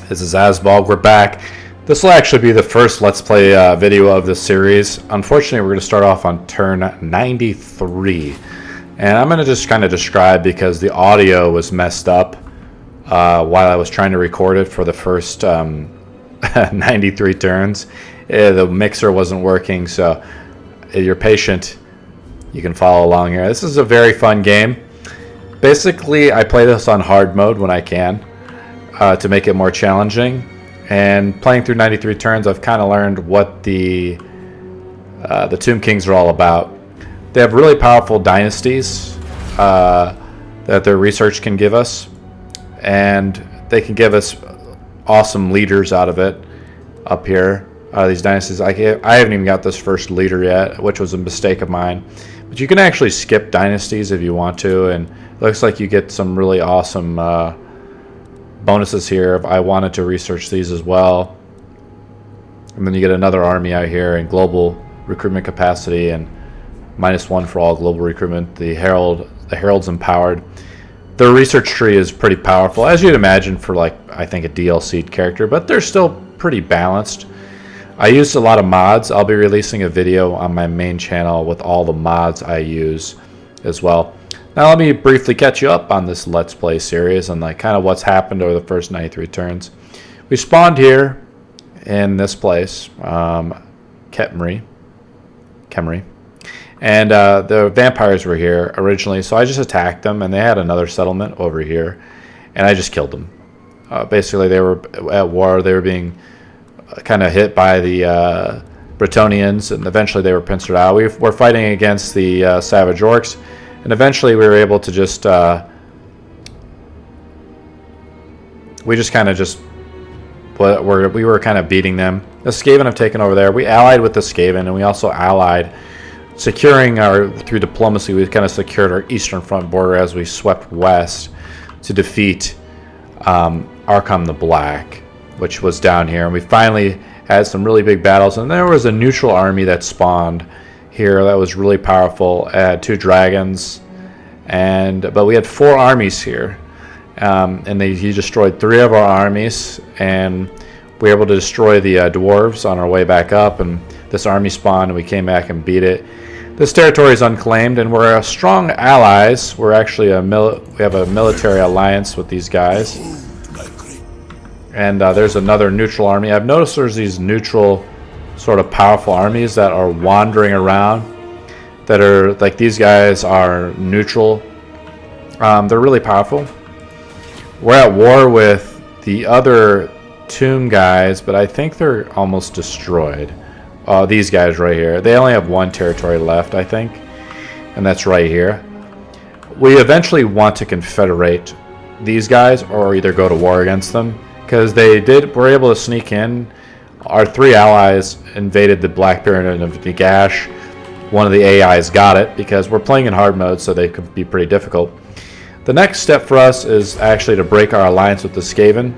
This is Asbog. We're back. This will actually be the first Let's Play video of this series. Unfortunately, we're going to start off on turn 93. And I'm going to just kind of describe because the audio was messed up while I was trying to record it for the first 93 turns. The mixer wasn't working, so if you're patient, you can follow along here. This is a very fun game. Basically, I play this on hard mode when I can. To make it more challenging, and playing through 93 turns, I've kind of learned what the Tomb Kings are all about. They have really powerful dynasties that their research can give us, and they can give us awesome leaders out of it up here. Out of these dynasties, I haven't even got this first leader yet, which was a mistake of mine. But you can actually skip dynasties if you want to, and it looks like you get some really awesome bonuses here if I wanted to research these as well. And then you get another army out here and global recruitment capacity and -1 for all global recruitment. The Herald's empowered. Their research tree is pretty powerful, as you'd imagine for, like, I think a DLC character, but they're still pretty balanced. I used a lot of mods. I'll be releasing a video on my main channel with all the mods I use as well. Now let me briefly catch you up on this Let's Play series and like kind of what's happened over the first 93 turns. We spawned here in this place, Kemri, and the vampires were here originally, so I just attacked them, and they had another settlement over here, and I just killed them. Basically, they were at war. They were being kind of hit by the Bretonnians, and eventually they were pincered out. We were fighting against the Savage Orcs. And eventually we were able to just, we were kind of beating them. The Skaven have taken over there. We allied with the Skaven, and we also allied, through diplomacy, we kind of secured our eastern front border as we swept west to defeat Arkham the Black, which was down here. And we finally had some really big battles, and there was a neutral army that spawned here that was really powerful. It had 2 dragons, but we had 4 armies here, and he destroyed 3 of our armies, and we were able to destroy the dwarves on our way back up, and this army spawned, and we came back and beat it. This territory is unclaimed, and we're strong allies. We're actually we have a military alliance with these guys, and there's another neutral army. I've noticed there's these neutral sort of powerful armies that are wandering around, that are like, these guys are neutral. They're really powerful. We're at war with the other tomb guys, but I think they're almost destroyed. These guys right here, they only have 1 territory left, I think, and that's right here. We eventually want to confederate these guys or either go to war against them, because were able to sneak in. Our 3 allies invaded the Black Pyramid of Nagash. One of the AIs got it because we're playing in hard mode, so they could be pretty difficult. The next step for us is actually to break our alliance with the Skaven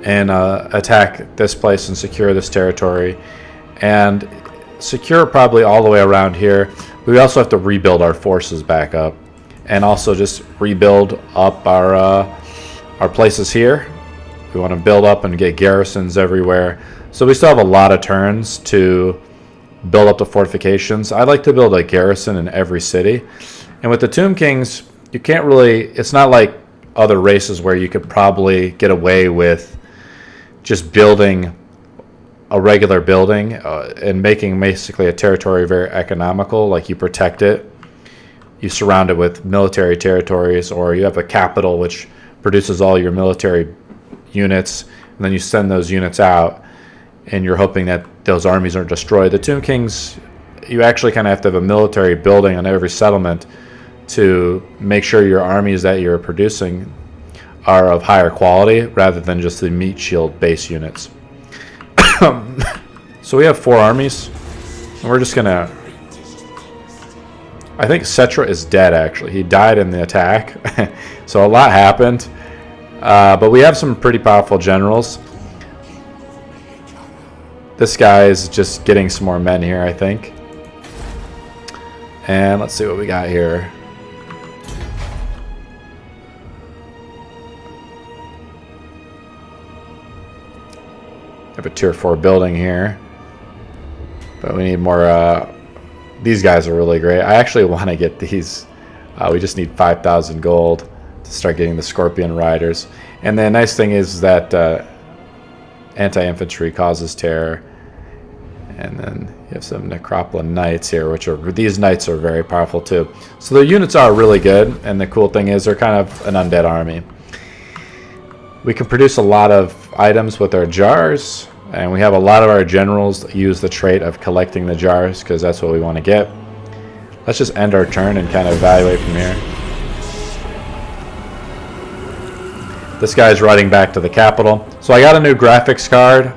and attack this place and secure this territory, and secure probably all the way around here. We also have to rebuild our forces back up, and also just rebuild up our places here. We want to build up and get garrisons everywhere. So we still have a lot of turns to build up the fortifications. I like to build a garrison in every city. And with the Tomb Kings, you can't really, it's not like other races where you could probably get away with just building a regular building and making basically a territory very economical. Like, you protect it, you surround it with military territories, or you have a capital which produces all your military units, and then you send those units out, and you're hoping that those armies aren't destroyed. The Tomb Kings, you actually kind of have to have a military building on every settlement to make sure your armies that you're producing are of higher quality rather than just the meat shield base units. So we have 4 armies, and we're just gonna, I think Settra is dead, actually. He died in the attack. So a lot happened. But we have some pretty powerful generals. This guy is just getting some more men here, I think. And let's see what we got here. have a tier 4 building here. But we need more. These guys are really great. I actually want to get these. We just need 5,000 gold to start getting the Scorpion Riders. And the nice thing is that anti-infantry causes terror. And then you have some Necropolitan Knights here, which are, these Knights are very powerful too. So the units are really good, and the cool thing is they're kind of an undead army. We can produce a lot of items with our jars, and we have a lot of our generals that use the trait of collecting the jars, because that's what we want to get. Let's just end our turn and kind of evaluate from here. This guy's riding back to the capital. So I got a new graphics card.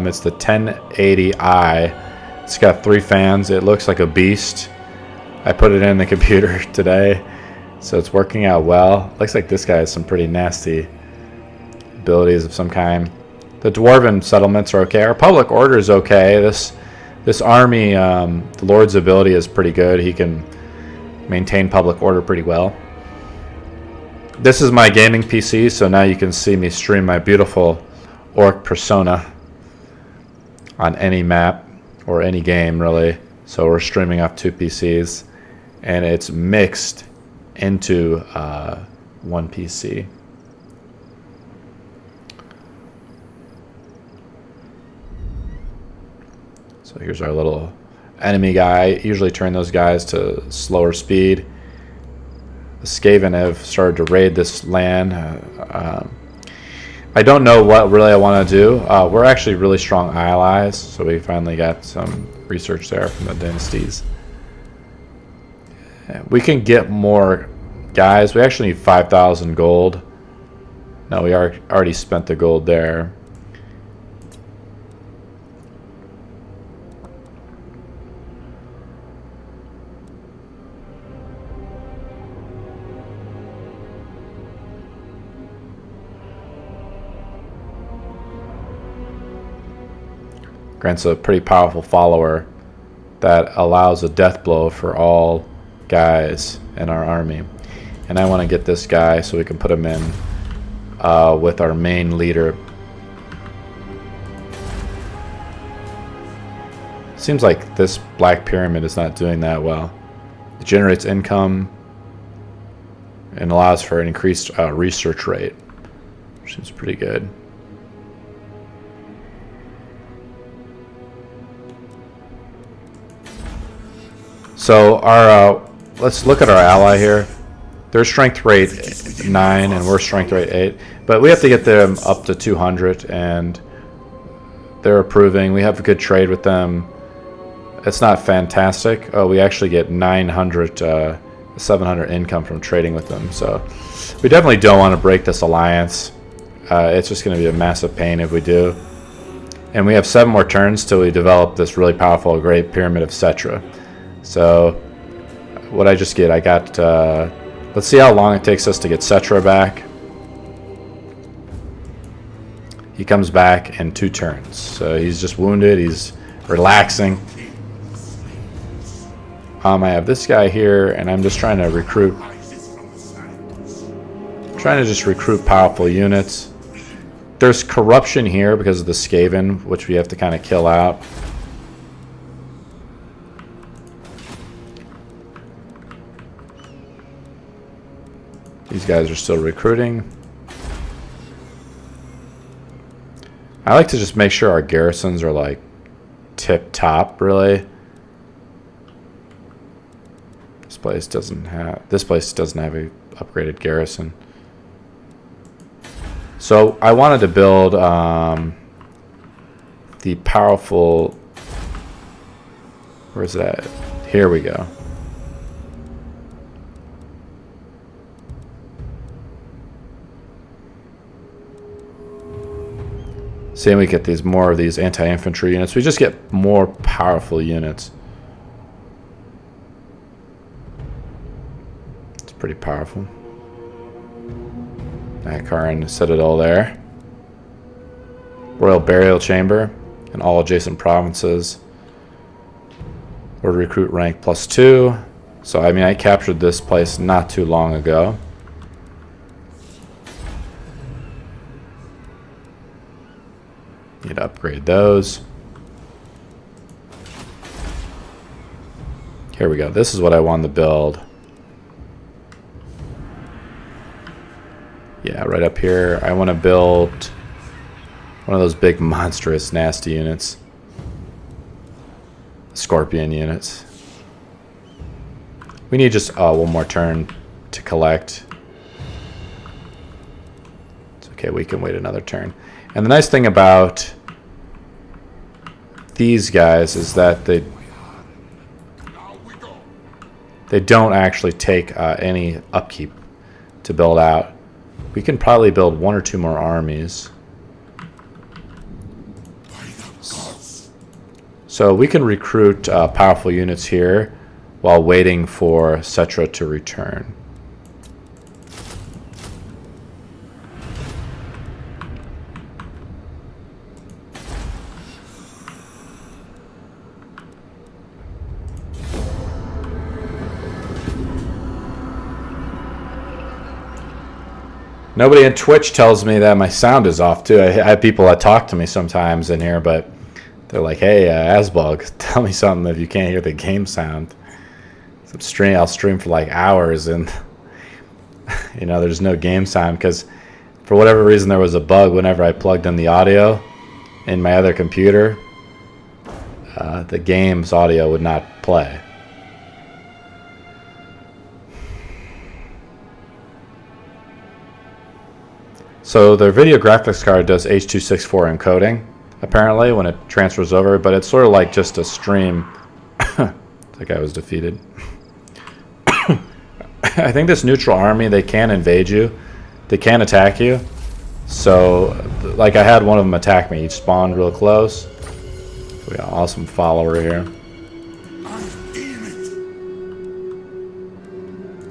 It's the 1080i. It's got 3 fans. It looks like a beast. I put it in the computer today, so it's working out well. Looks like this guy has some pretty nasty abilities of some kind. The dwarven settlements are okay. Our public order is okay. This army, the Lord's ability is pretty good. He can maintain public order pretty well. This is my gaming PC, so now you can see me stream my beautiful orc persona on any map or any game, really. So we're streaming off 2 PCs, and it's mixed into one PC. So here's our little enemy guy. Usually turn those guys to slower speed. The Skaven have started to raid this land. I don't know what really I want to do. We're actually really strong allies, so we finally got some research there from the dynasties. We can get more guys. We actually need 5,000 gold. No, we already spent the gold there. Grants a pretty powerful follower that allows a death blow for all guys in our army. And I want to get this guy so we can put him in with our main leader. Seems like this Black Pyramid is not doing that well. It generates income and allows for an increased research rate, which seems pretty good. So our let's look at our ally here. Their strength rate 9 and we're strength rate 8, but we have to get them up to 200, and they're approving. We have a good trade with them. It's not fantastic. Oh, we actually get 900, 700 income from trading with them. So we definitely don't want to break this alliance. It's just going to be a massive pain if we do. And we have 7 more turns till we develop this really powerful Great Pyramid of Settra. So what I just get, I got, let's see how long it takes us to get Settra back. He comes back in 2 turns. So he's just wounded, he's relaxing. I have this guy here, and I'm just trying to recruit. Trying to just recruit powerful units. There's corruption here because of the Skaven, which we have to kind of kill out. These guys are still recruiting. I like to just make sure our garrisons are like tip top, really. This place doesn't have a upgraded garrison. So I wanted to build the powerful, where's that? Here we go. See, we get these more of these anti-infantry units. We just get more powerful units. It's pretty powerful. Akaran Citadel there. Royal Burial Chamber and all adjacent provinces. Or recruit rank +2. So I mean, I captured this place not too long ago. Need to upgrade those. Here we go. This is what I wanted to build. Yeah, right up here. I want to build one of those big, monstrous, nasty units. Scorpion units. We need just one more turn to collect. It's okay, we can wait another turn. And the nice thing about these guys is that they don't actually take any upkeep to build out. We can probably build 1 or 2 more armies. So we can recruit powerful units here while waiting for Settra to return. Nobody in Twitch tells me that my sound is off too. I have people that talk to me sometimes in here, but they're like, "Hey, Asbug, tell me something if you can't hear the game sound." So I'll stream for like hours, and you know, there's no game sound because for whatever reason there was a bug whenever I plugged in the audio in my other computer. The game's audio would not play. So their video graphics card does H.264 encoding, apparently, when it transfers over, but it's sort of like just a stream. That guy was defeated. I think this neutral army, they can invade you. They can attack you. So, like, I had one of them attack me. He spawned real close. We got an awesome follower here.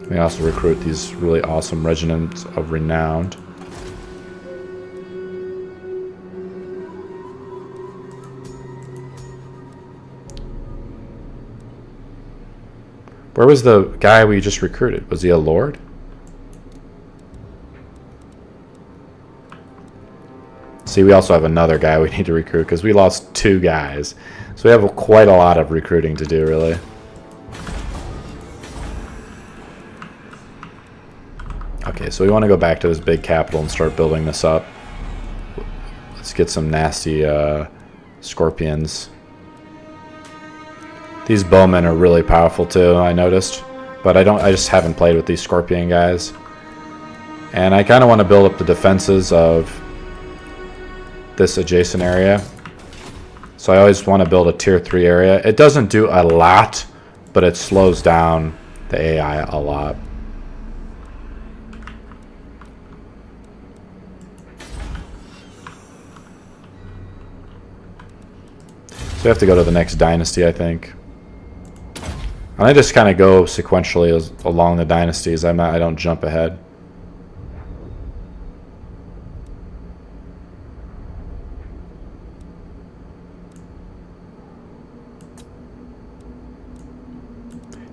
We also recruit these really awesome regiments of renowned. Where was the guy we just recruited? Was he a lord? See, we also have another guy we need to recruit because we lost 2 guys. So we have quite a lot of recruiting to do, really. Okay, so we want to go back to this big capital and start building this up. Let's get some nasty scorpions. These bowmen are really powerful too, I noticed. But I just haven't played with these scorpion guys. And I kind of want to build up the defenses of this adjacent area. So I always want to build a tier 3 area. It doesn't do a lot, but it slows down the AI a lot. So we have to go to the next dynasty, I think. And I just kind of go sequentially along the dynasties. I don't jump ahead.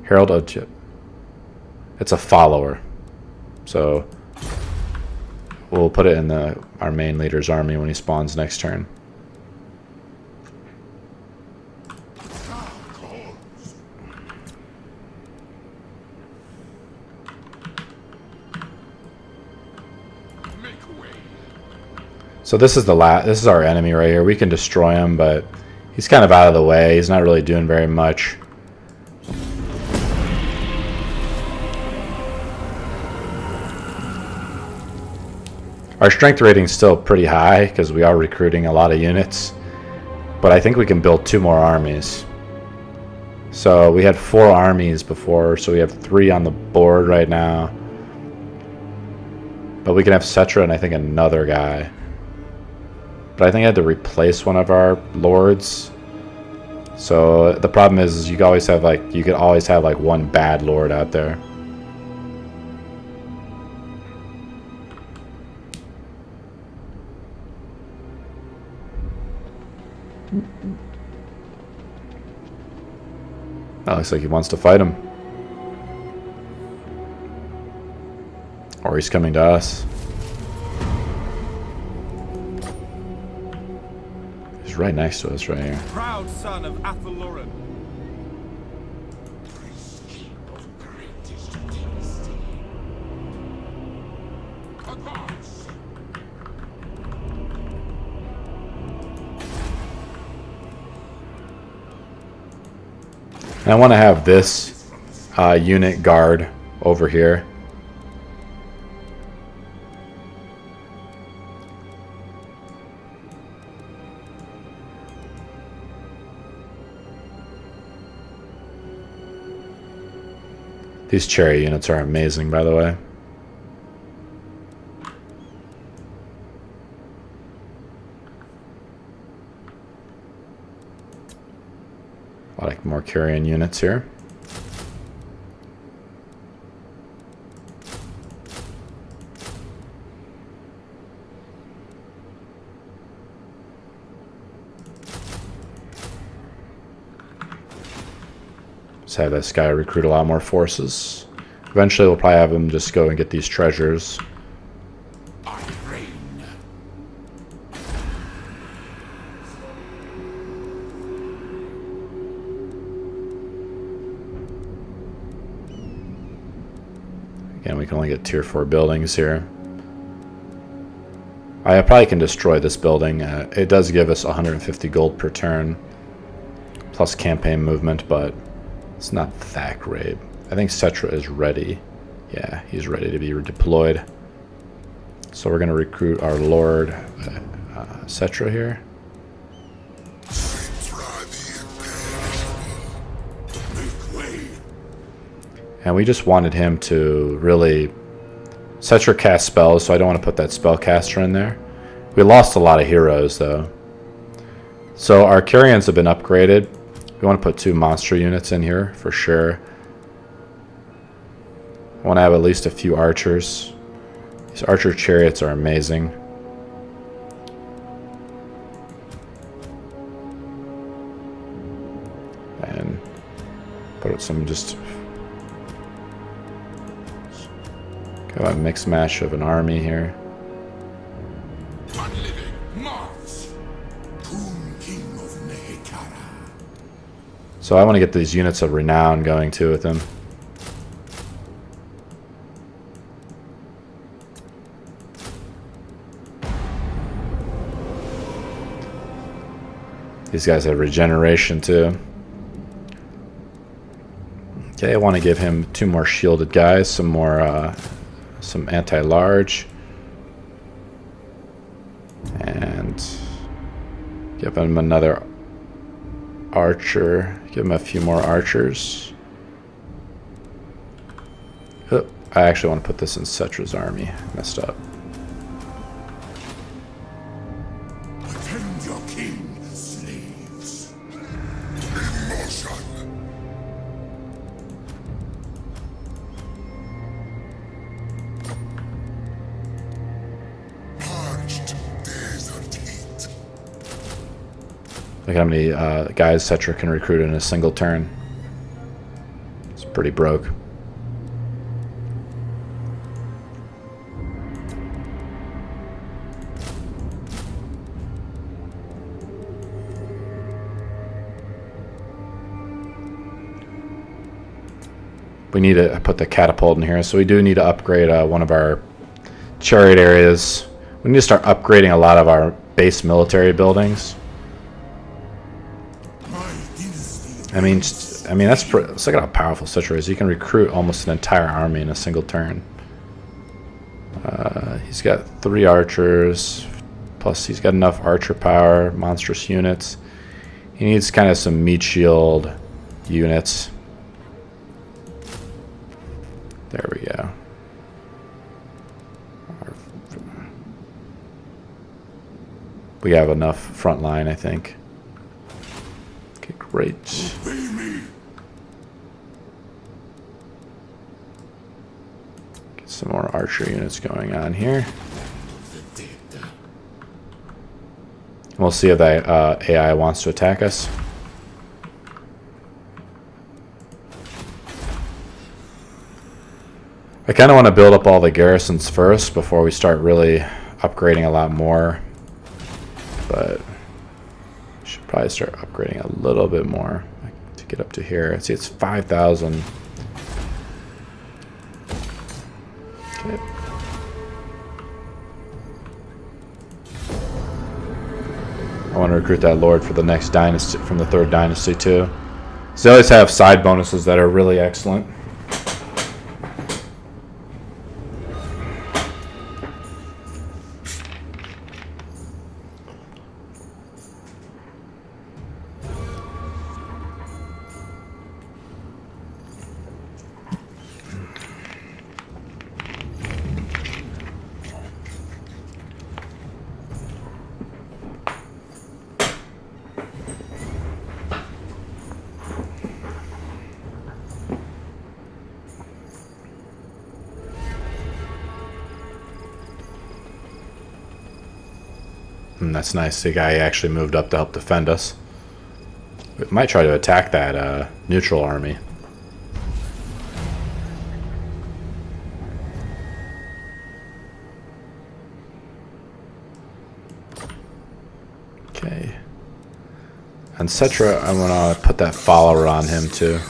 Herald of Chip. It's a follower. So we'll put it in our main leader's army when he spawns next turn. So this is our enemy right here. We can destroy him, but he's kind of out of the way. He's not really doing very much. Our strength rating is still pretty high because we are recruiting a lot of units. But I think we can build 2 more armies. So we had 4 armies before, so we have 3 on the board right now. But we can have Settra and I think another guy. But I think I had to replace one of our lords. So the problem is you could always have like one bad lord out there. That looks like he wants to fight him. Or he's coming to us. right next to us right here. Proud son of Athelloran. And I want to have this unit guard over here. These cherry units are amazing, by the way. I like more carrion units here. Let's have this guy recruit a lot more forces. Eventually we'll probably have him just go and get these treasures. Again, we can only get tier 4 buildings here. I probably can destroy this building. It does give us 150 gold per turn, plus campaign movement, but it's not that great. I think Settra is ready. Yeah, he's ready to be deployed. So we're going to recruit our Lord Settra here. And we just wanted him to really... Settra cast spells, so I don't want to put that spellcaster in there. We lost a lot of heroes, though. So our carrions have been upgraded. We want to put 2 monster units in here, for sure. I want to have at least a few archers. These archer chariots are amazing. And put some just... Got a mixed mash of an army here. So I want to get these units of renown going too with them. These guys have regeneration too. Okay, I want to give him 2 more shielded guys, some more, some anti-large, and give him another archer. Give him a few more archers. Oh, I actually want to put this in Settra's army. Messed up. Attend your king, slaves. Parched desert heat. Look how many guys Settra can recruit in a single turn. It's pretty broke. We need to put the catapult in here, so we do need to upgrade one of our chariot areas. We need to start upgrading a lot of our base military buildings. I mean, that's let's look at how powerful Settra is. He can recruit almost an entire army in a single turn. He's got 3 archers, plus he's got enough archer power, monstrous units. He needs kind of some meat shield units. There we go. We have enough front line, I think. Okay, great. Get some more archer units going on here. We'll see if that AI wants to attack us. I kind of want to build up all the garrisons first before we start really upgrading a lot more. But Probably start upgrading a little bit more to get up to here. See, it's 5,000. Okay. I want to recruit that lord for the next dynasty, from the 3rd dynasty too. So they always have side bonuses that are really excellent. That's nice. The guy actually moved up to help defend us. We might try to attack that neutral army. Okay. And Settra, I want to put that follower on him too.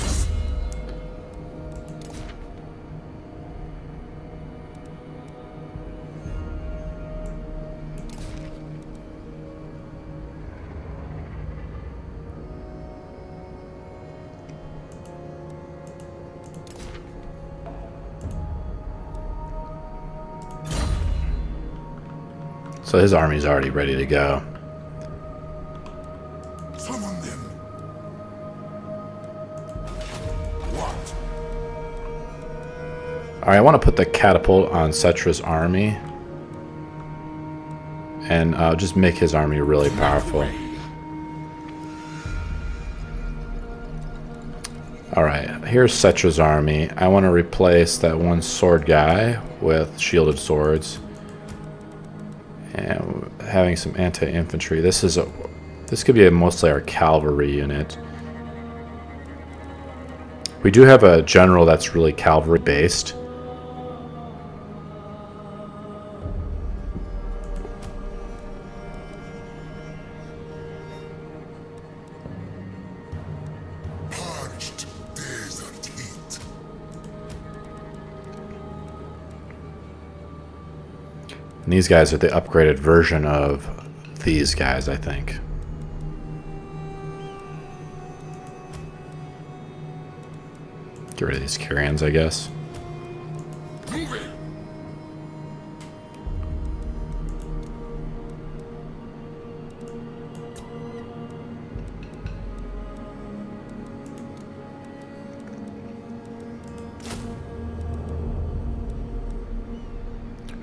So his army's already ready to go. Summon them. What? Alright, I want to put the catapult on Settra's army. And just make his army really powerful. Alright, here's Settra's army. I want to replace that one sword guy with shielded swords. And having some anti-infantry. This could be mostly our cavalry unit. We do have a general that's really cavalry based. Parched desert heat. And these guys are the upgraded version of these guys, I think. Get rid of these carrions, I guess. Move it.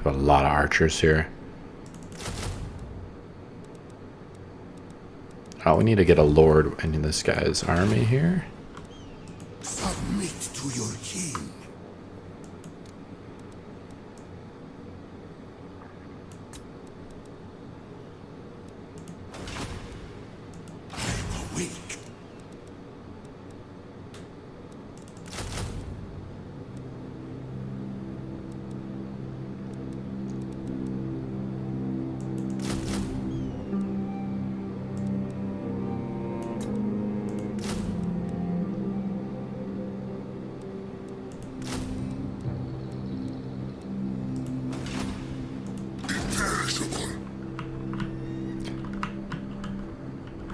Got a lot of archers here. Oh, we need to get a lord in this guy's army here. Submit to your king. I'm awake.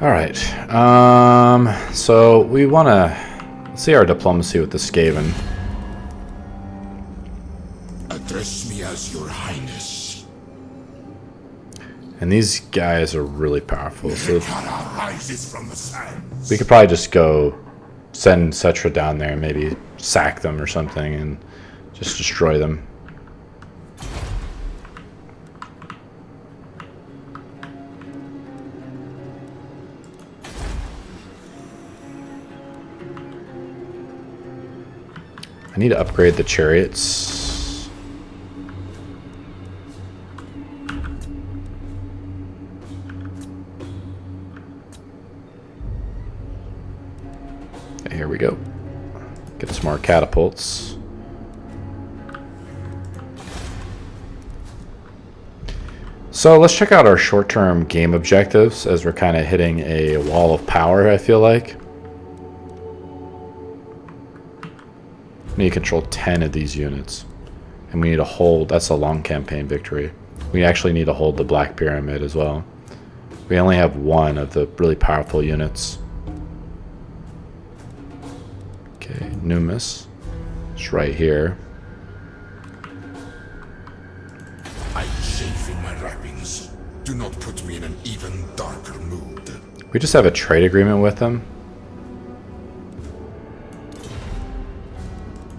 Alright, so we want to see our diplomacy with the Skaven. Address me as your highness. And these guys are really powerful, so Settra rises from the sands. we could probably just go send Settra down there and maybe sack them or something and just destroy them. I need to upgrade the chariots. Okay, here we go. Get some more catapults. So let's check out our short-term game objectives as we're kind of hitting a wall of power, I feel like. We need to control 10 of these units. And we need to hold, that's a long campaign victory. We actually need to hold the Black Pyramid as well. We only have one of the really powerful units. Okay, Numis. It's right here. I chafe in my wrappings. Do not put me in an even darker mood. We just have a trade agreement with them.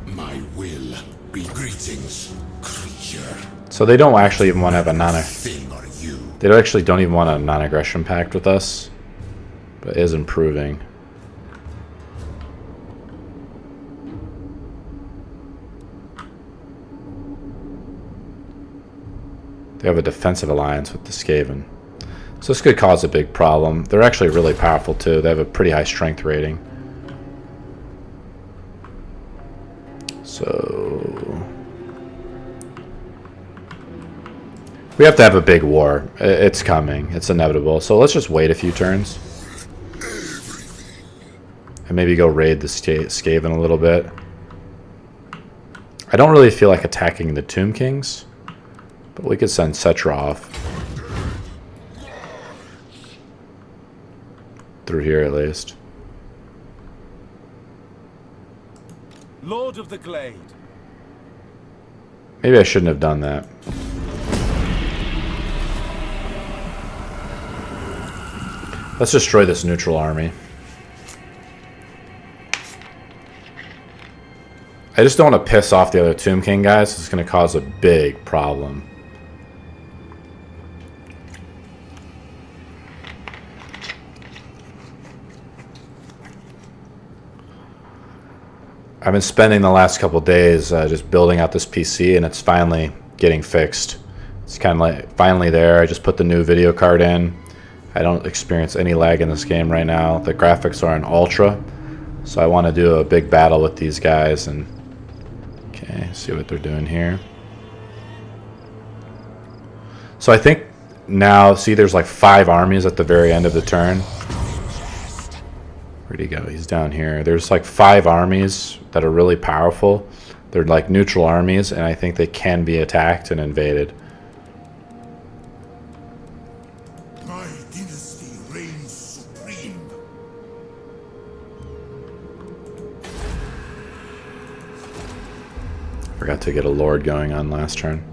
My will be greetings, creature. So they don't actually even want to have a non. Thing are you? They don't actually don't even want a non-aggression pact with us, but it is improving. They have a defensive alliance with the Skaven. So this could cause a big problem. They're actually really powerful too. They have a pretty high strength rating. So we have to have a big war. It's coming. It's inevitable. So let's just wait a few turns. And maybe go raid the Skaven a little bit. I don't really feel like attacking the Tomb Kings. But we could send Settra off. Through here at least. Lord of the Glade. Maybe I shouldn't have done that. Let's destroy this neutral army. I just don't want to piss off the other Tomb King guys. It's going to cause a big problem. I've been spending the last couple days just building out this PC, and it's finally getting fixed. It's kind of like finally there. I just put the new video card in. I don't experience any lag in this game right now. The graphics are in ultra, so I want to do a big battle with these guys. And okay, see what they're doing here. So I think now, see, there's like 5 armies at the very end of the turn. Where'd he go? He's down here. There's like 5 armies that are really powerful. They're like neutral armies, and I think they can be attacked and invaded. My dynasty reigns supreme. Forgot to get a lord going on last turn.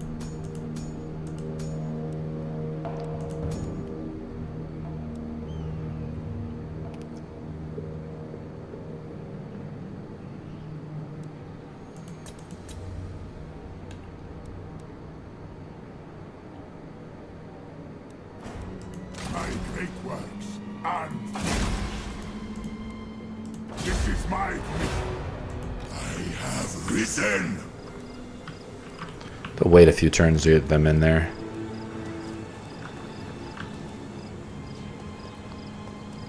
My great works and this is my mission. I have risen. They'll wait a few turns to get them in there.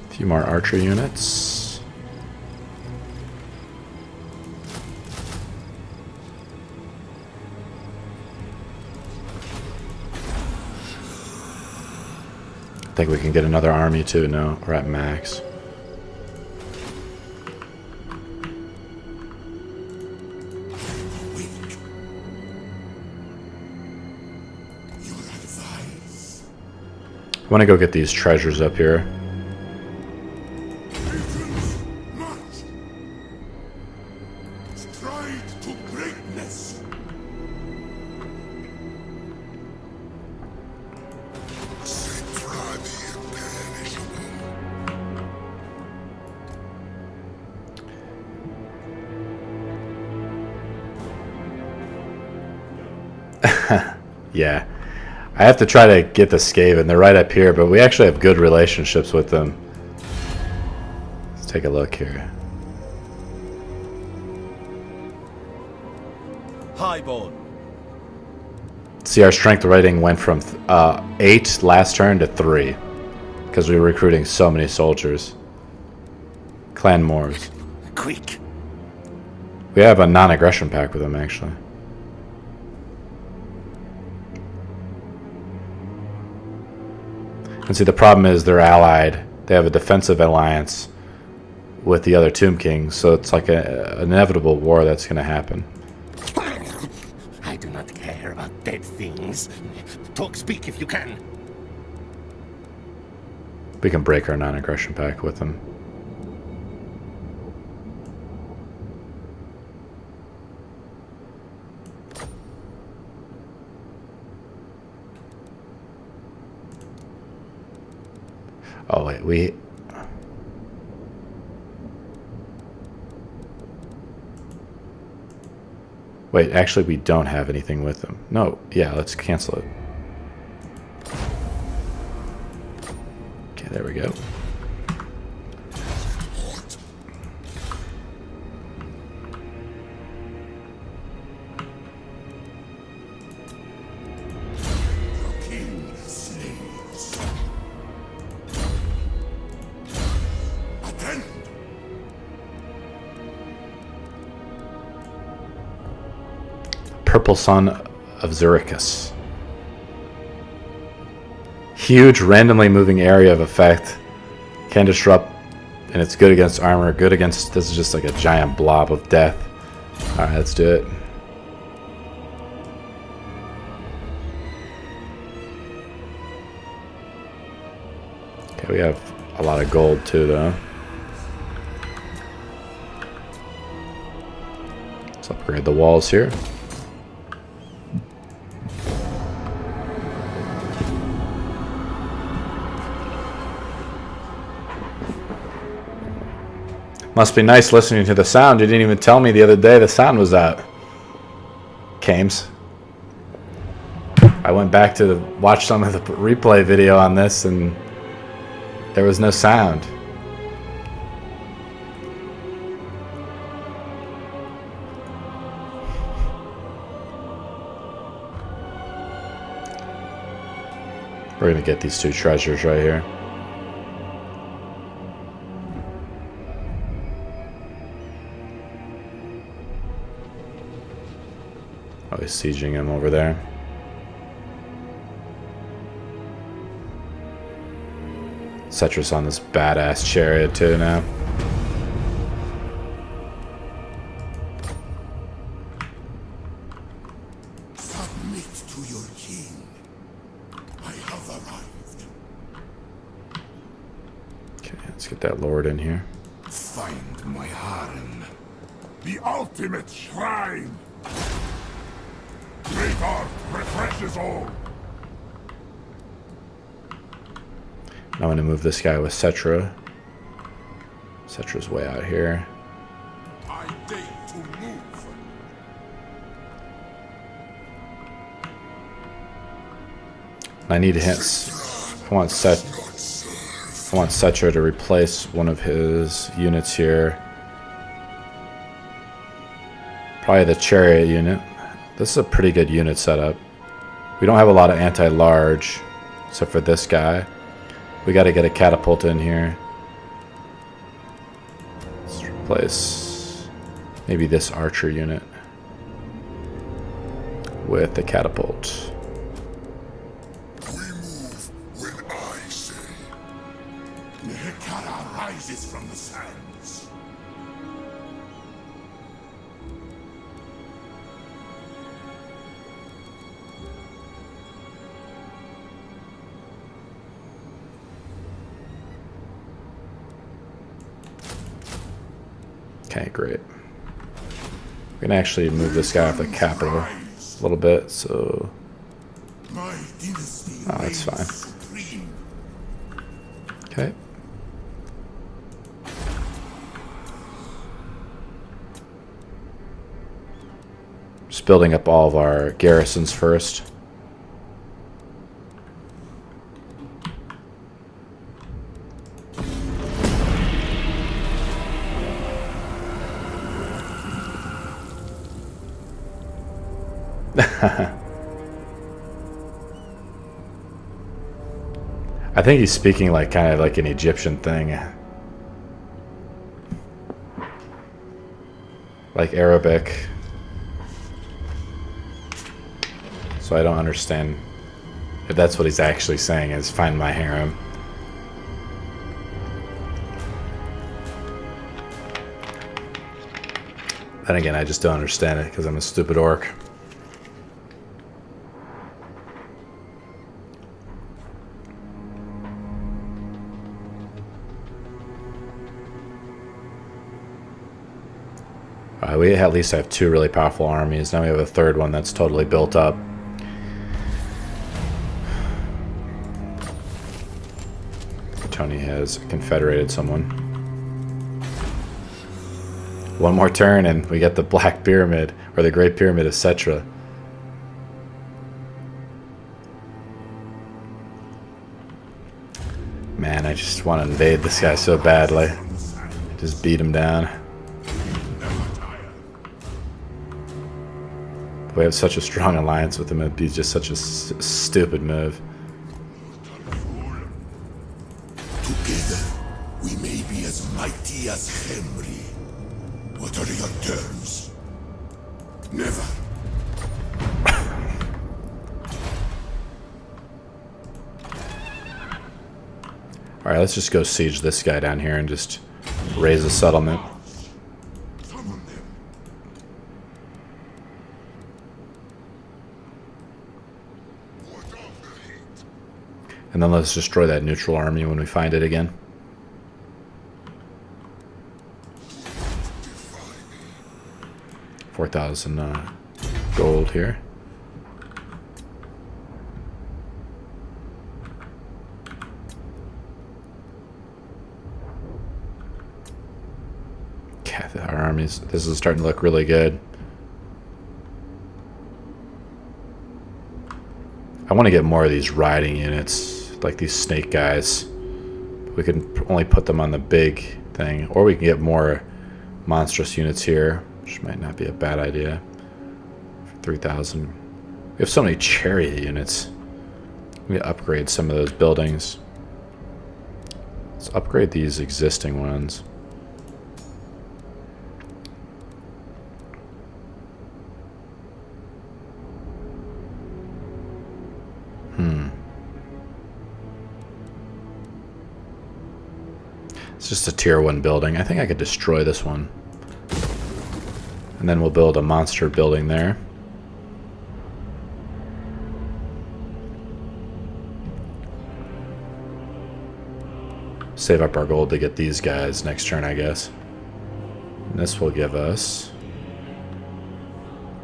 A few more archer units. I think we can get another army too. No, we're at max. I want to go get these treasures up here. March. Stride to greatness. Settra the imperishable. Yeah. I have to try to get the Skaven. They're right up here, but we actually have good relationships with them. Let's take a look here. Highborn. See, our strength rating went from 8 last turn to 3 because we were recruiting so many soldiers. Clan Moors. Quick. We have a non-aggression pact with them, actually. And see, the problem is they're allied. They have a defensive alliance with the other Tomb Kings, so it's like an inevitable war that's going to happen. I do not care about dead things. Speak if you can. We can break our non-aggression pact with them. Oh wait, Wait, actually we don't have anything with them. No, yeah, let's cancel it. Okay, there we go. Purple Sun of Zericus. Huge, randomly moving area of effect. Can disrupt, and it's good against armor, good against... This is just like a giant blob of death. Alright, let's do it. Okay, we have a lot of gold too, though. Let's upgrade the walls here. Must be nice listening to the sound. You didn't even tell me the other day the sound was out. Kames. I went back to watch some of the replay video on this and there was no sound. We're gonna get these two treasures right here. Oh, he's sieging him over there. Settra's on this badass chariot too now. Submit to your king. I have arrived. Okay, let's get that lord in here. Find my harem. The ultimate shrine. Great art refreshes all. I'm going to move this guy with Settra. Settra's way out here. I dare to move. I need hints. I want Settra to replace one of his units here. Probably the chariot unit. This is a pretty good unit setup. We don't have a lot of anti-large, except for this guy. We got to get a catapult in here. Let's replace maybe this archer unit with the catapult. We move when I say. The Hekara rises from the sands. Okay, great. We can actually move this guy off the capital a little bit, so... My dynasty Oh, that's fine. supreme. Okay. Just building up all of our garrisons first. I think he's speaking like kind of like an Egyptian thing. Like Arabic. So I don't understand If that's what he's actually saying, is find my harem. Then again, I just don't understand it because I'm a stupid orc. We at least have 2 really powerful armies. Now we have a 3rd one that's totally built up. Tony has confederated someone. 1 more turn and we get the Black Pyramid, or the Great Pyramid of Settra. Man, I just want to invade this guy so badly. Just beat him down. We have such a strong alliance with him, it'd be just such a stupid move. Together, we may be as mighty as Henry. What are your terms? Never. Alright, let's just go siege this guy down here and just raise a settlement. And then let's destroy that neutral army when we find it again. $4,000 gold here. Okay, our armies, this is starting to look really good. I want to get more of these riding units, like these snake guys. We can only put them on the big thing, or we can get more monstrous units here, which might not be a bad idea. For 3,000. We have so many chariot units. We can upgrade some of those buildings. Let's upgrade these existing ones. It's just a tier 1 building. I think I could destroy this one. And then we'll build a monster building there. Save up our gold to get these guys next turn, I guess. And this will give us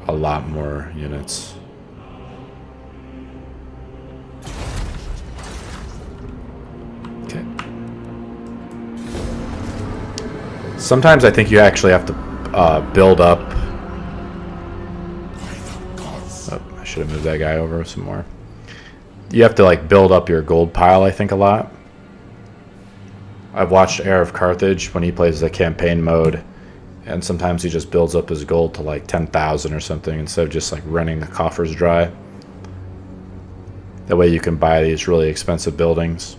a lot more units. Okay. Sometimes I think you actually have to build up. Oh, I should have moved that guy over some more. You have to like build up your gold pile, I think, a lot. I've watched Heir of Carthage when he plays the campaign mode, and sometimes he just builds up his gold to like 10,000 or something instead of just like running the coffers dry. That way you can buy these really expensive buildings.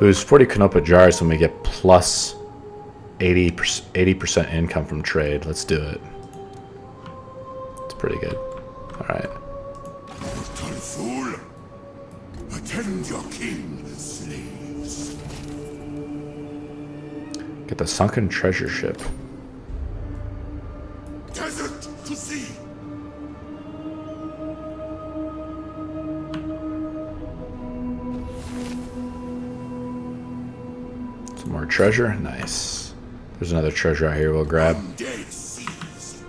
Lose 40 Canopa jars when we get plus 80% income from trade. Let's do it. It's pretty good. Alright. Mortal fool! Attend your king, slaves. Get the sunken treasure ship. Desert to sea! Some more treasure. Nice. There's another treasure out here we'll grab. Dead seas.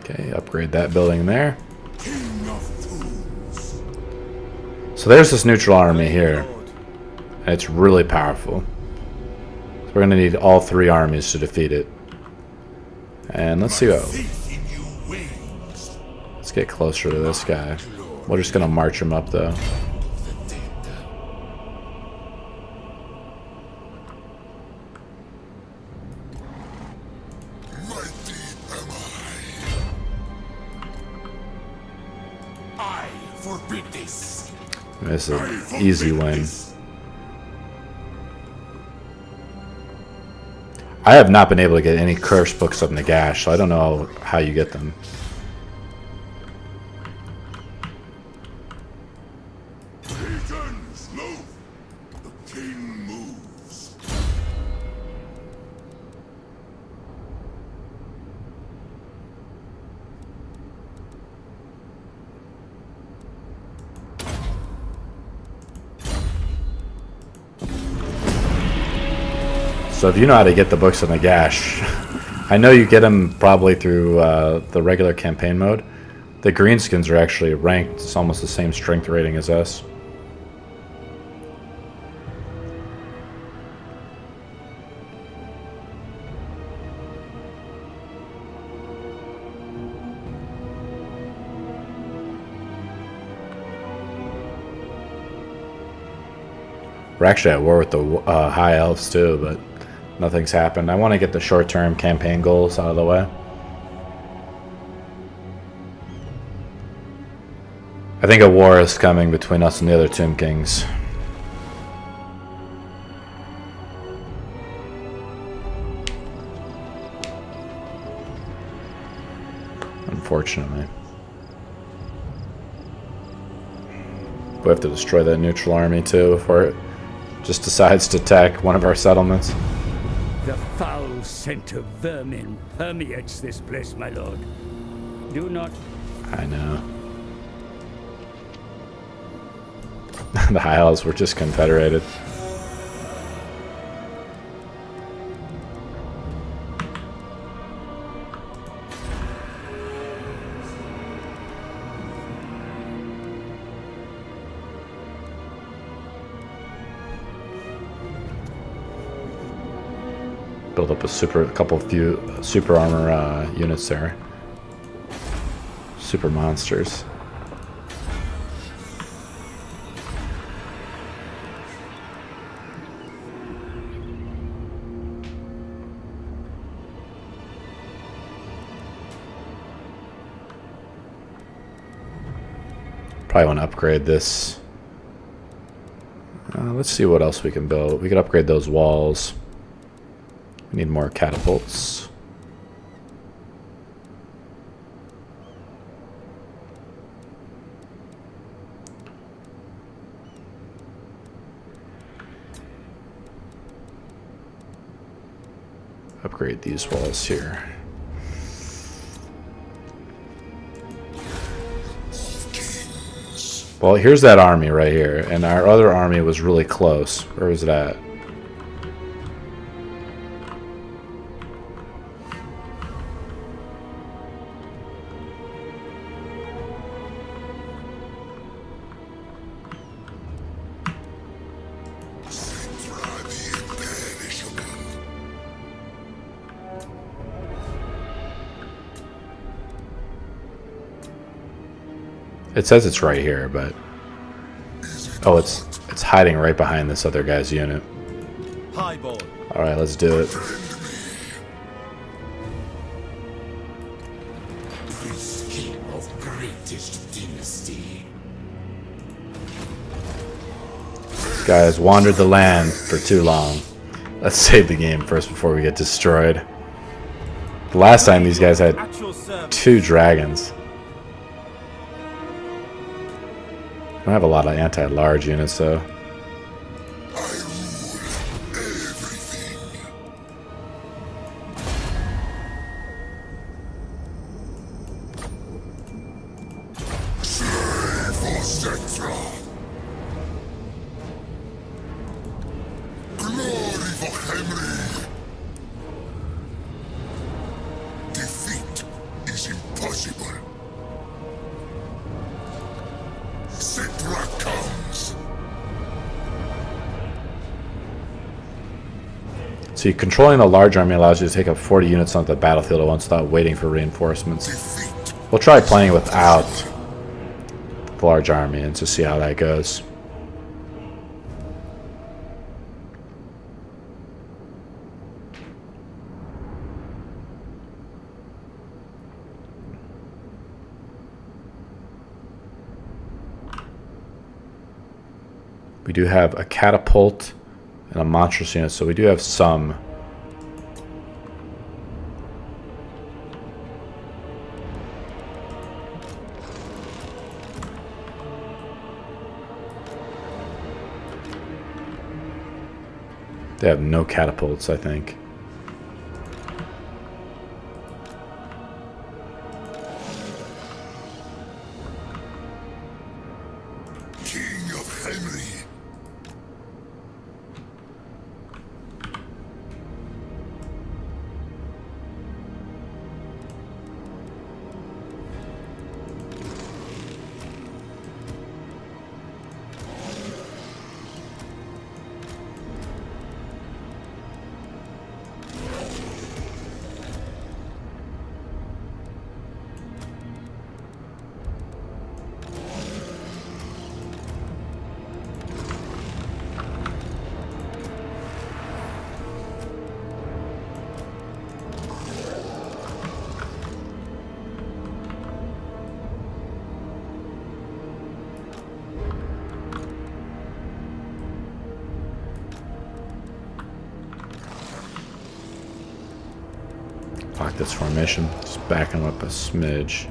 Okay. Okay, upgrade that building there. King of fools. So there's this neutral army here. Lord. And it's really powerful. So we're going to need all 3 armies to defeat it. And let's see what... Faith in you wanes. Let's get closer to this guy. We're just going to march him up, though. Mighty am I forbid this. This is an easy win. I have not been able to get any curse books of Nagash, so I don't know how you get them. Pagans, loaf. The king moves. So if you know how to get the books of Nagash, I know you get them probably through the regular campaign mode. The greenskins are actually ranked. It's almost the same strength rating as us. We're actually at war with the high elves too, but nothing's happened. I want to get the short-term campaign goals out of the way. I think a war is coming between us and the other Tomb Kings. Unfortunately. We have to destroy that neutral army too before it just decides to attack one of our settlements. The foul scent of vermin permeates this place, my lord. Do not... I know. The High Elves were just confederated. Build up a few super armor units there. Super monsters. Probably want to upgrade this. Let's see what else we can build. We could upgrade those walls. We need more catapults. Upgrade these walls here. Well, here's that army right here, and our other army was really close. Where was it at? Settra the imperishable. It says it's right here, but oh, it's hiding right behind this other guy's unit. Highborn. All right, let's do it. This king of greatest dynasty. This guy has wandered the land for too long. Let's save the game first before we get destroyed. The last time these guys had At your service. 2 dragons. I don't have a lot of anti-large units though. I rule everything. Slay for Settra. Glory for Henry. Defeat is impossible. Settra comes. See, controlling the large army allows you to take up 40 units on the battlefield at once without waiting for reinforcements. Defeat. We'll try playing without the large army and to see how that goes. We do have a catapult and a monstrous unit, so we do have some. They have no catapults, I think. King of Henry. Fuck this formation. Just backing up a smidge.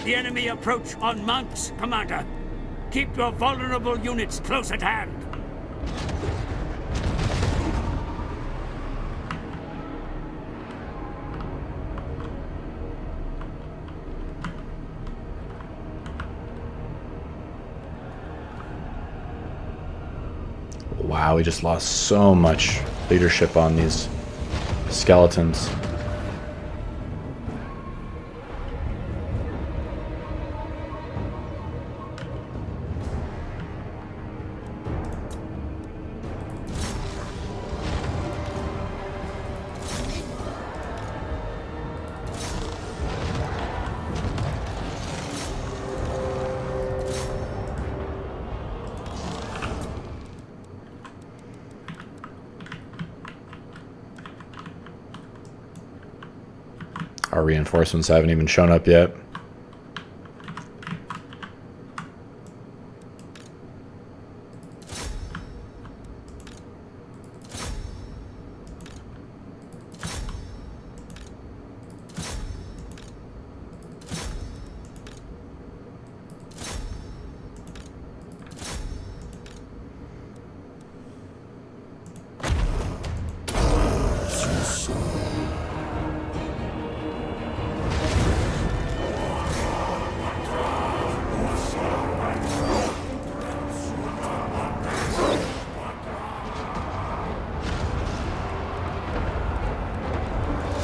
The enemy approach en masse, Commander. Keep your vulnerable units close at hand. Wow, we just lost so much leadership on these skeletons. Our reinforcements haven't even shown up yet.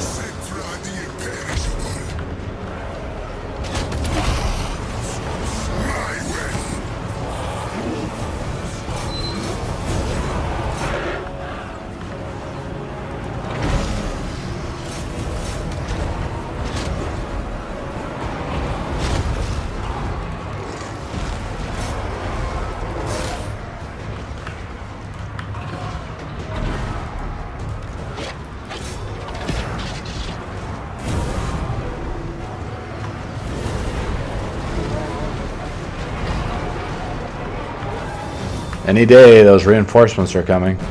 Settra the imperishable. My way. Any day, those reinforcements are coming. Bring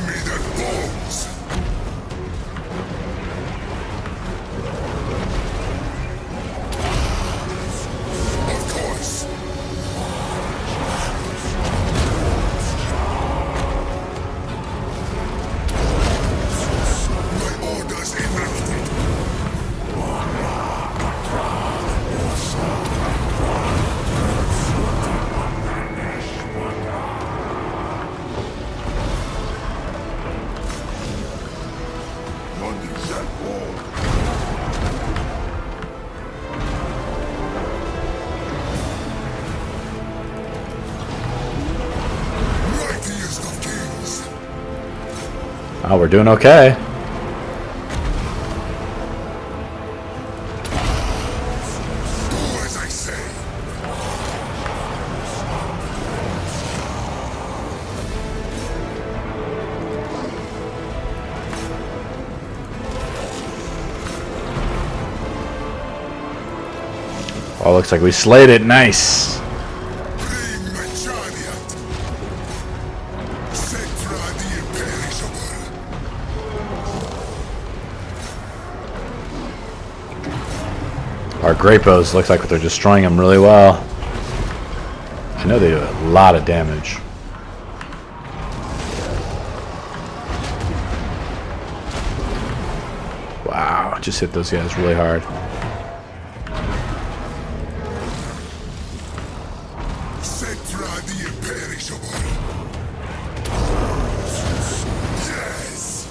me the bones. Oh, we're doing okay. Do as I say. Oh, looks like we slayed it. Nice. Bring my chariot. Settra the imperishable. Our great bows looks like they're destroying them really well. I know they do a lot of damage. Wow, just hit those guys really hard. Settra the imperishable. Yes.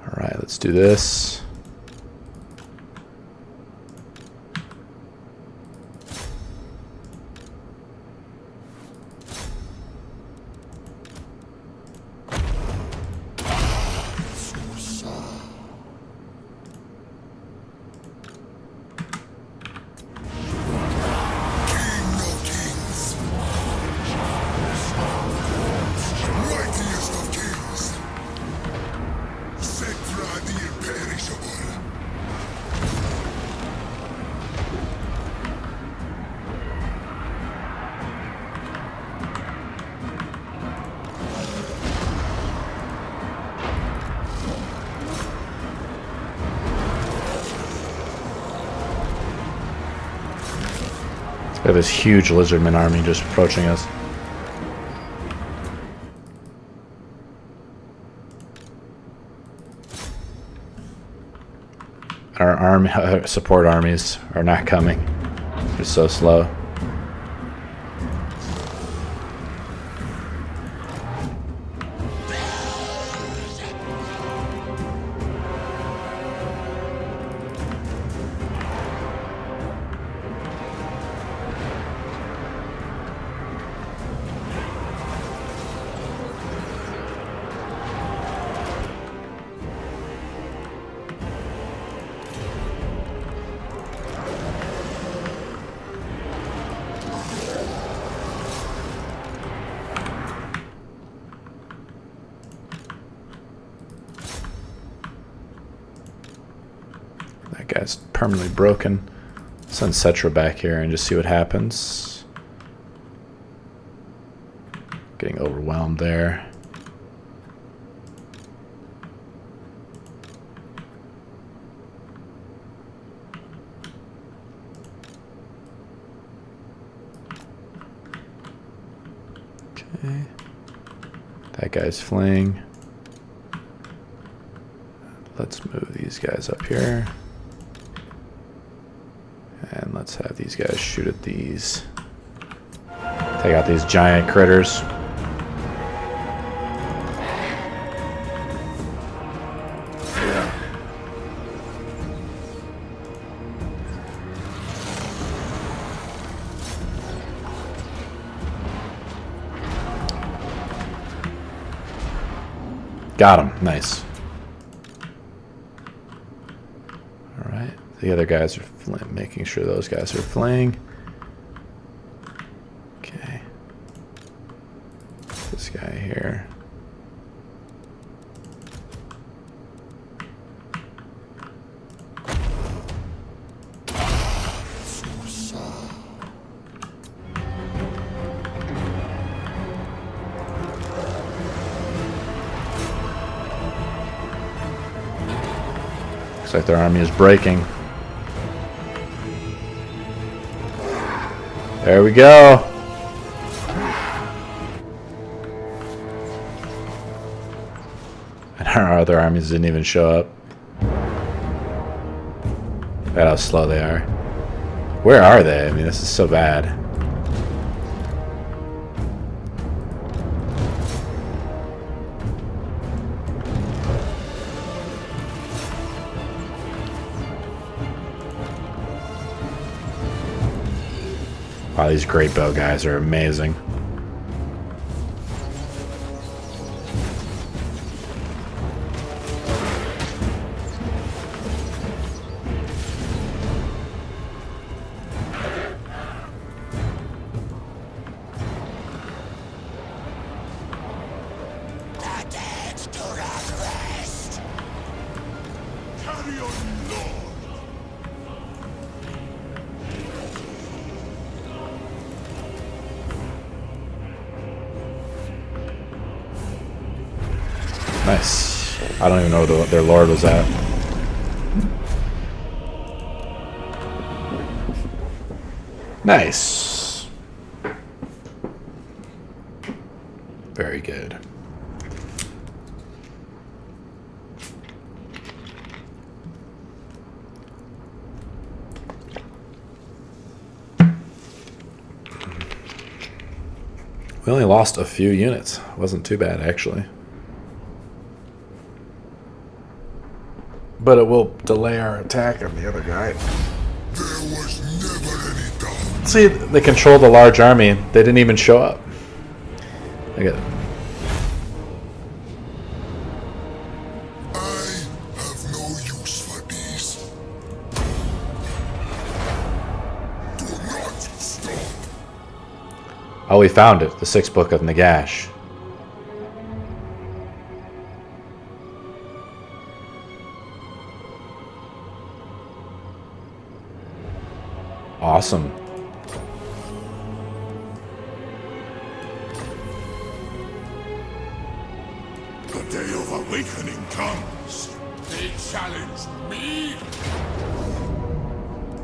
Alright, let's do this. King of kings. Mightiest of kings. Settra the imperishable. We have this huge lizardman army just approaching us. Our army support armies are not coming. They're so slow. That guy's permanently broken. Send Settra back here and just see what happens. Getting overwhelmed there. Okay. That guy's fleeing. Let's move these guys up here. And let's have these guys shoot at these. Take out these giant critters. Got him. Nice. Alright. The other guys are making sure those guys are fleeing. Okay. This guy here. Looks like their army is breaking. There we go. And our other armies didn't even show up. Look at how slow they are. Where are they? I mean, this is so bad. Wow, these great bow guys are amazing. Carry on, Lord. Nice. I don't even know where their lord was at. Nice. Very good. We only lost a few units. Wasn't too bad, actually. But it will delay our attack on the other guy. There was never any doubt. See, they control the large army. They didn't even show up. Look at it. I have no use for these. Do not stop. Oh, we found it. The sixth book of Nagash. Awesome. The day of awakening comes. They challenge me.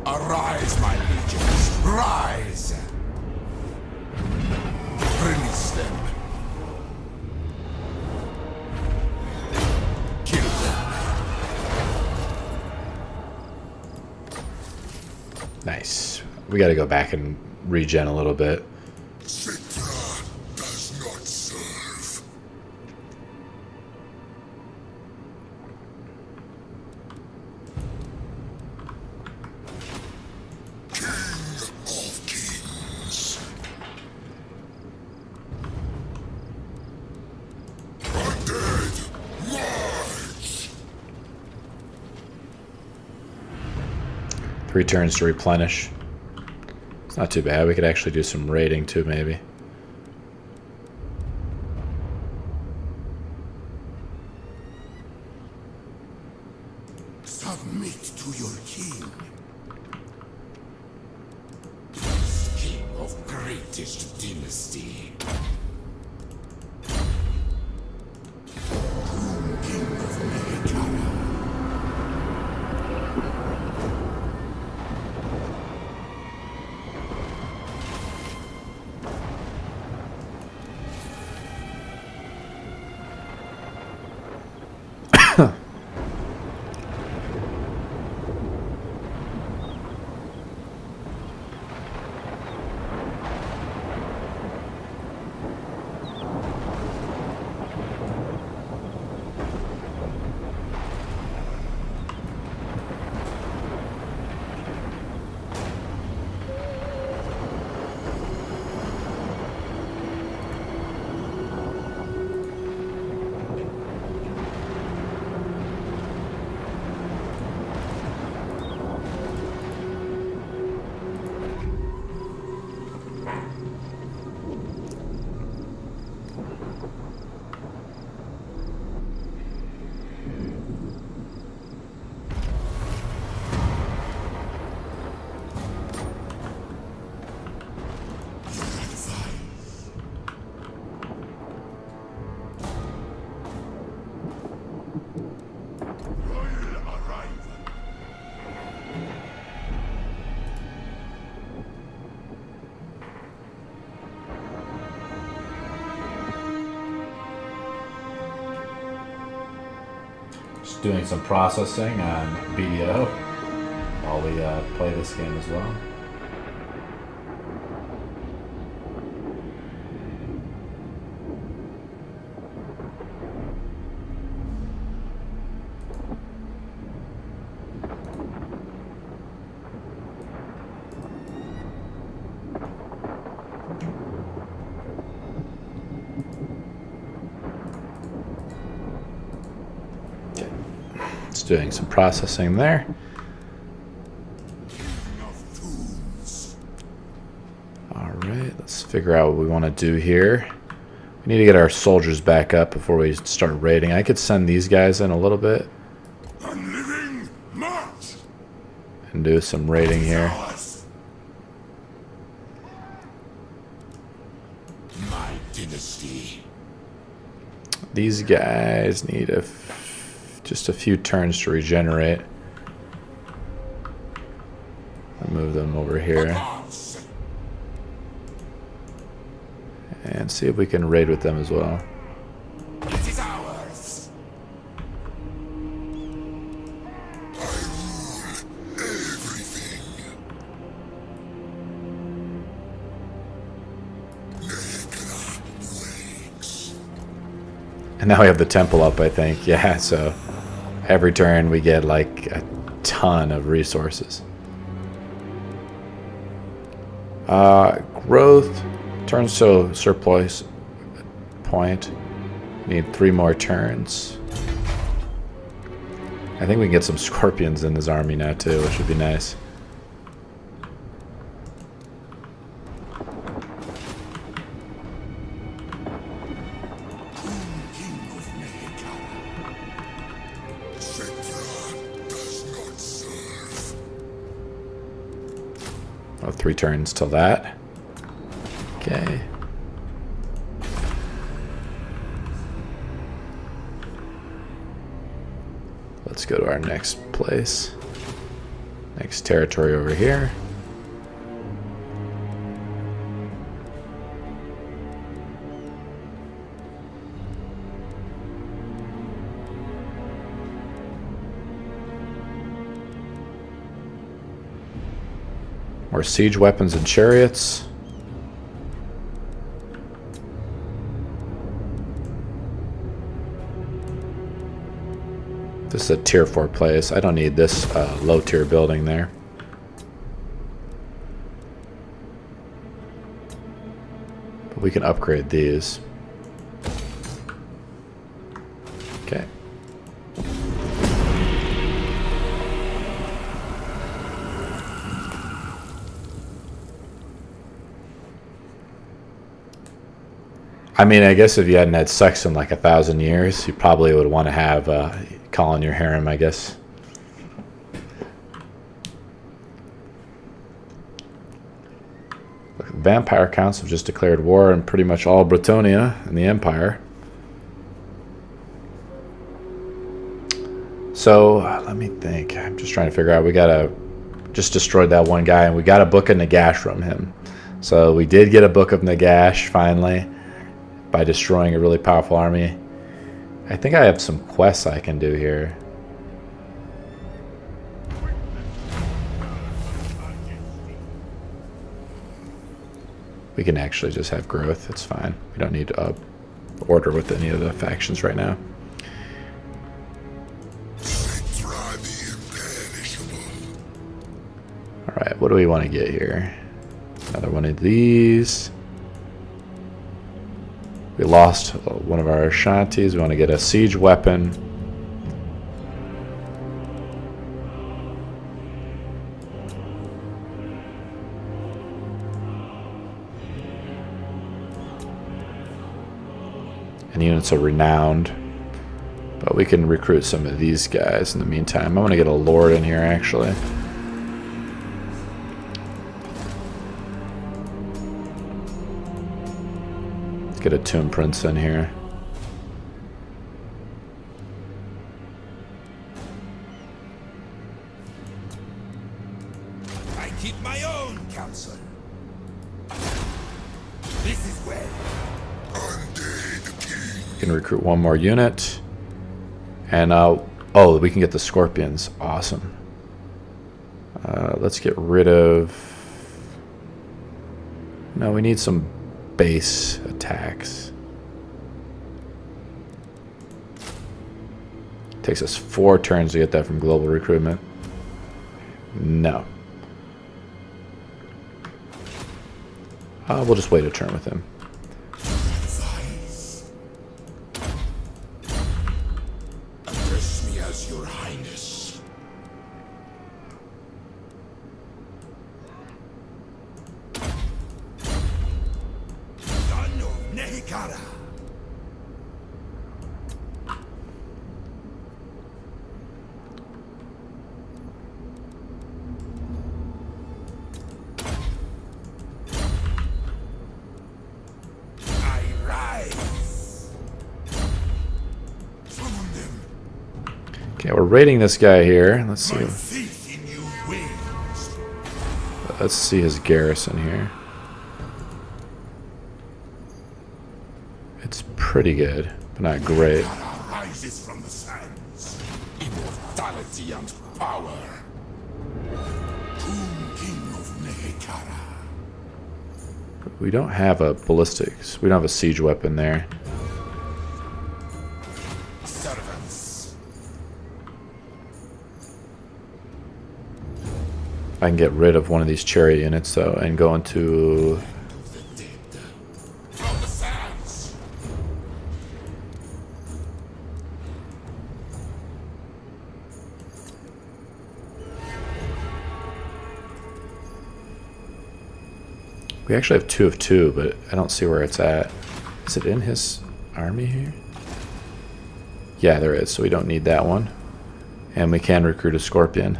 Arise, my legions. Rise. Release them. Kill them. Nice. We got to go back and regen a little bit. Settra does not serve. King of kings. Undead, march! 3 turns to replenish. It's not too bad. We could actually do some raiding too, maybe. Submit to your king. King of greatest dynasty. King of Megara. Just doing some processing on BDO while we play this game as well. It's doing some processing there. Alright, let's figure out what we want to do here. We need to get our soldiers back up before we start raiding. I could send these guys in a little bit Unliving march. and do some raiding here. My dynasty. These guys need just a few turns to regenerate. I'll move them over here and see if we can raid with them as well. It is ours. And now we have the temple up, I think. Yeah, so every turn we get like a ton of resources. Growth turns to surplus point. Need 3 more turns. I think we can get some scorpions in his army now too, which would be nice. Settra does not serve. Oh, 3 turns till that. Okay. Let's go to our next place. Next territory over here. More siege weapons and chariots. This is a tier 4 place. I don't need this low tier building there. But we can upgrade these. Okay. I mean, I guess if you hadn't had sex in like 1,000 years, you probably would want to have call in your harem, I guess. Look, the Vampire Council just declared war on pretty much all Bretonia in the Empire. So, let me think. I'm just trying to figure out. We just destroyed that one guy, and we got a book of Nagash from him. So, we did get a book of Nagash, finally, by destroying a really powerful army. I think I have some quests I can do here. We can actually just have growth. It's fine. We don't need to order with any of the factions right now. Settra the imperishable. Alright, what do we want to get here? Another one of these. We lost one of our Ashantis. We want to get a siege weapon. And units are renowned. But we can recruit some of these guys in the meantime. I want to get a lord in here, actually. Let's get a Tomb Prince in here. I keep my own counsel. This is well. We can recruit one more unit. And, oh, we can get the Scorpions. Awesome. Let's get rid of... No, we need some base attacks. Takes us 4 turns to get that from global recruitment. No. We'll just wait a turn with him. Address me as your highness. Yeah, we're raiding this guy here. Let's see. My faith in you wanes. Let's see his garrison here. It's pretty good, but not great. Rises from the sands. Immortality and power. Tomb King of Nehekara. We don't have a ballistics. We don't have a siege weapon there. Servants. I can get rid of one of these chariot units though and go into The dead. From the sands. we actually have 2 of 2, but I don't see where it's at. Is it in his army here? Yeah, there is, so we don't need that one. And we can recruit a scorpion.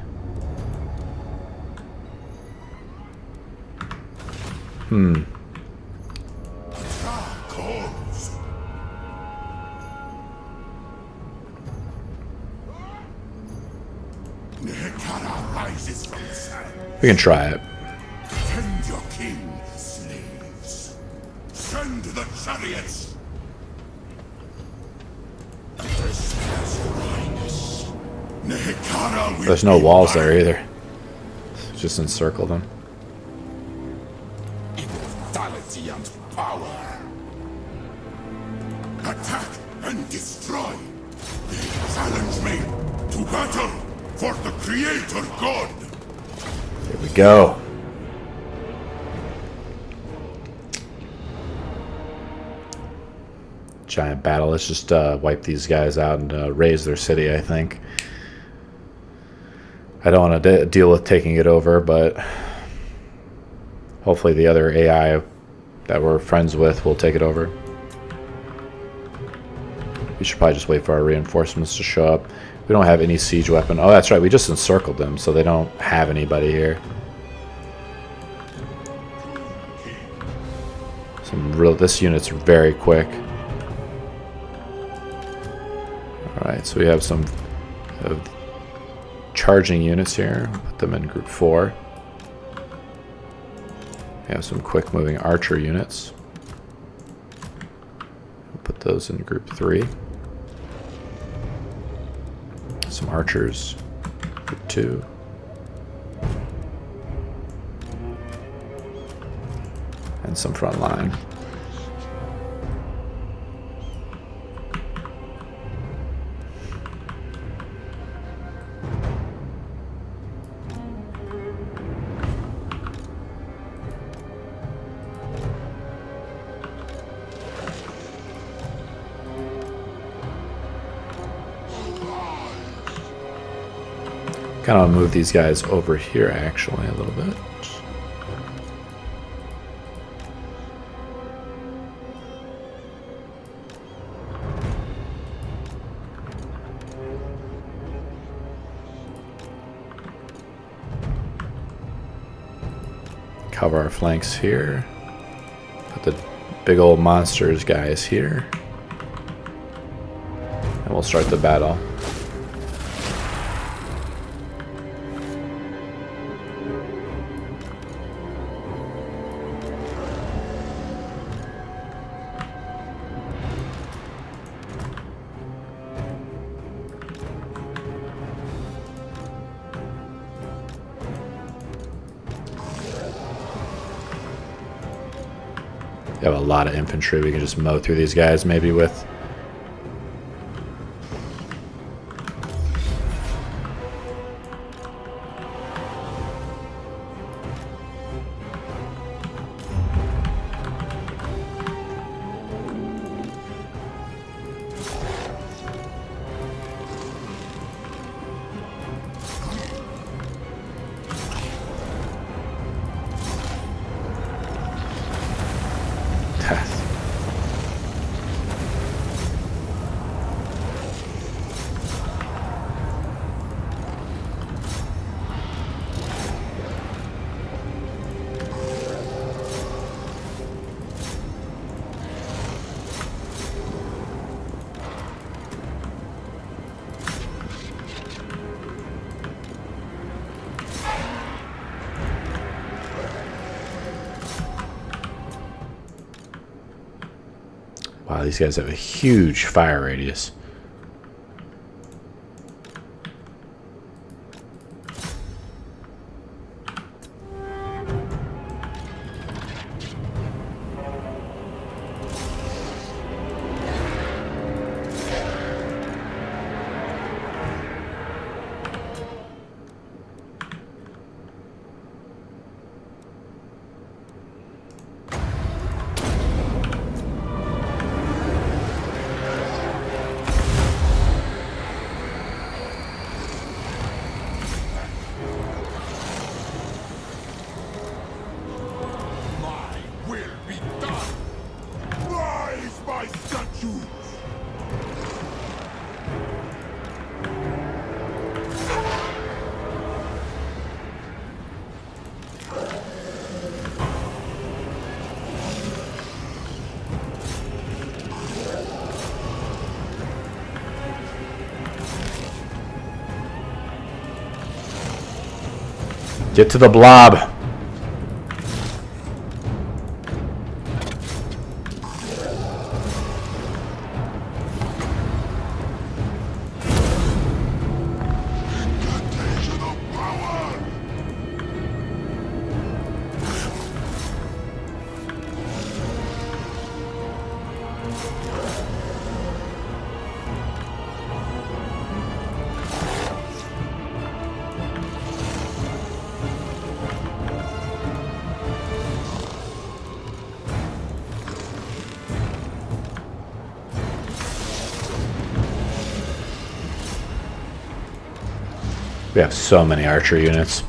Calls. Nehekara rises from the sands. We can try it. Send your king, slaves. Send the chariots. Nehekara will There's no be walls there mine. either. Just encircle them. Immortality and power. Attack and destroy. Challenge me to battle for the Creator God. Here we go. Giant battle. Let's just wipe these guys out and raise their city, I think. I don't want to deal with taking it over, but hopefully the other AI that we're friends with will take it over. We should probably just wait for our reinforcements to show up. We don't have any siege weapon. Oh, that's right. We just encircled them, so they don't have anybody here. This unit's very quick. Alright, so we have some charging units here. Put them in group 4. We have some quick moving archer units. We'll put those in group 3. Some archers, group 2. And some front line. Kind of move these guys over here actually a little bit. Cover our flanks here. Put the big old monsters guys here. And we'll start the battle. We have a lot of infantry. We can just mow through these guys maybe with. Wow, these guys have a huge fire radius. My will be done. Rise, my statues! Get to the blob. Incantation of power! We have so many archer units.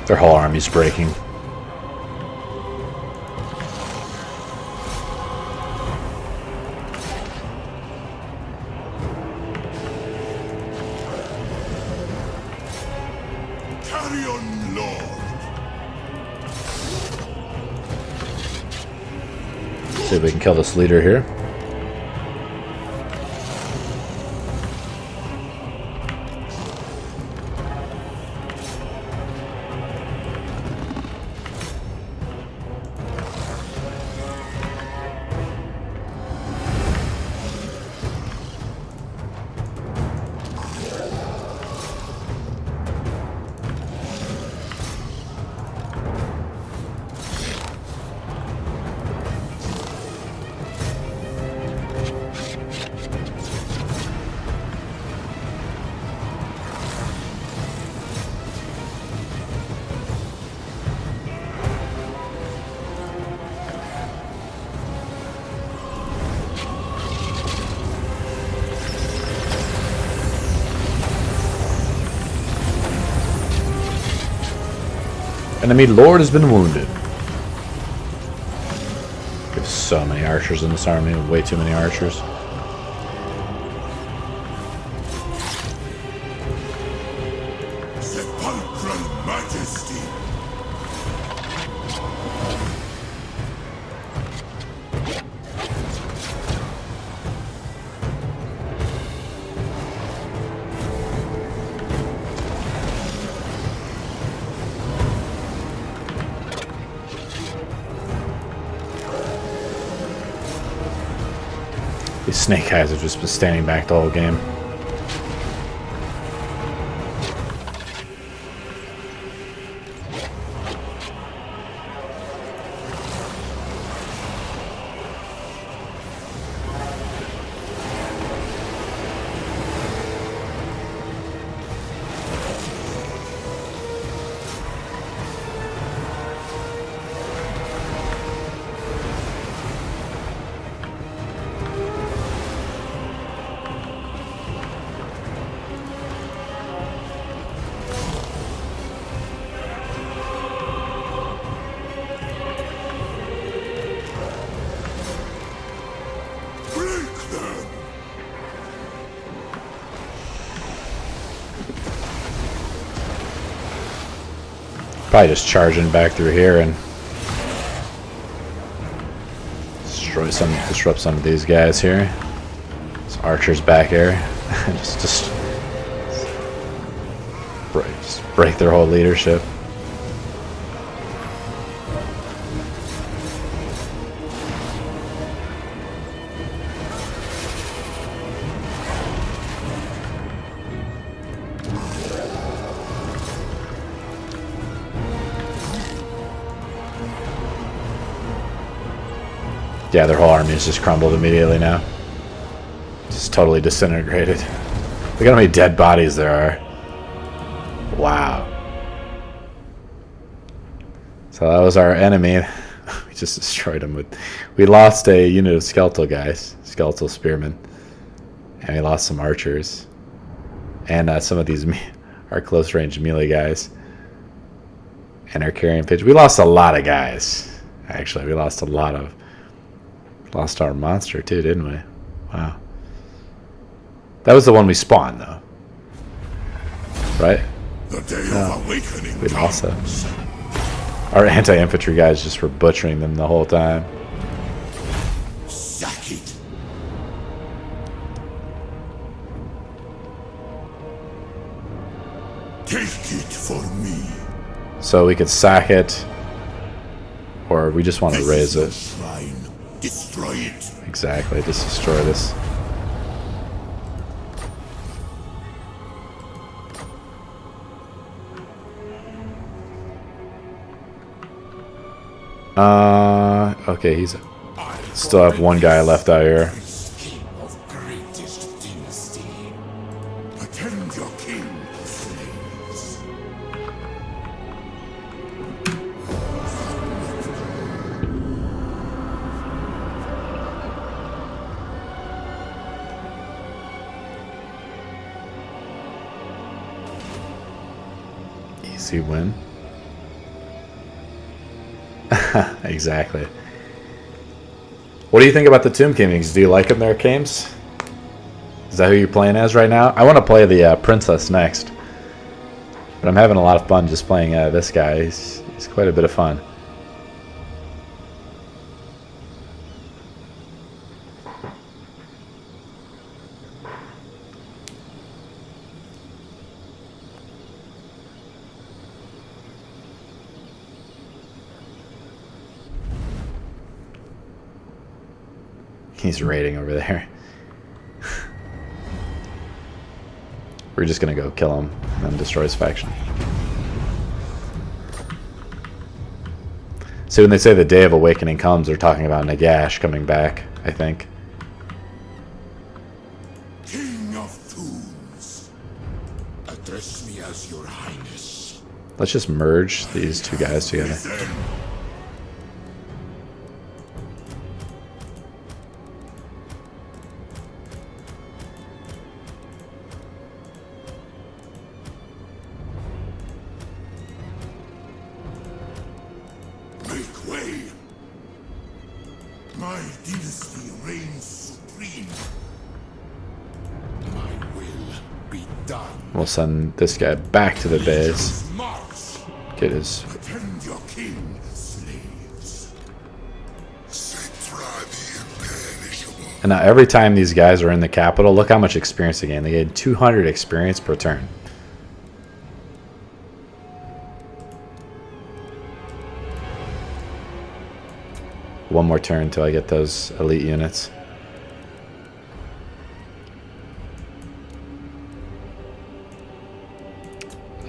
Their whole army's breaking. Carry on, Lord! See if we can kill this leader here. Enemy lord has been wounded. We have so many archers in this army, way too many archers. Sepulchral majesty! These snake eyes have just been standing back the whole game. Probably just charging back through here and disrupt some of these guys here. Some archers back here. just break their whole leadership. Yeah, their whole army has just crumbled immediately now. Just totally disintegrated. Look at how many dead bodies there are. Wow. So that was our enemy. We just destroyed him. We lost a unit of skeletal guys, skeletal spearmen. And we lost some archers. And some of these, our close range melee guys. And our carrying pitch. We lost a lot of guys. Actually, we lost a lot of... Lost our monster too, didn't we? Wow. That was the one we spawned, though. Right? The day of awakening We lost that. comes. Our anti-infantry guys just were butchering them the whole time. Sack it. Take it for me. So we could sack it, or we just want to This raise is it. your shrine. Destroy it. Exactly, just destroy this. Okay, he's still have one guy left out here. King of greatest dynasty. Attend your king, slaves. Easy win. Exactly. What do you think about the Tomb Kings? Do you like them there, Kames? Is that who you're playing as right now? I want to play the Princess next. But I'm having a lot of fun just playing this guy. He's quite a bit of fun. He's raiding over there. We're just gonna go kill him and then destroy his faction. See, when they say the Day of Awakening comes, they're talking about Nagash coming back, I think. King of tombs. Address me as your highness. Let's just merge these two guys together. Listen. Make way. My dynasty reigns supreme. My will be done. We'll send this guy back to the base. March. Get his... Attend your king, slaves. Settra the imperishable. And now every time these guys are in the capital, look how much experience they gain. They gain 200 experience per turn. One more turn until I get those elite units.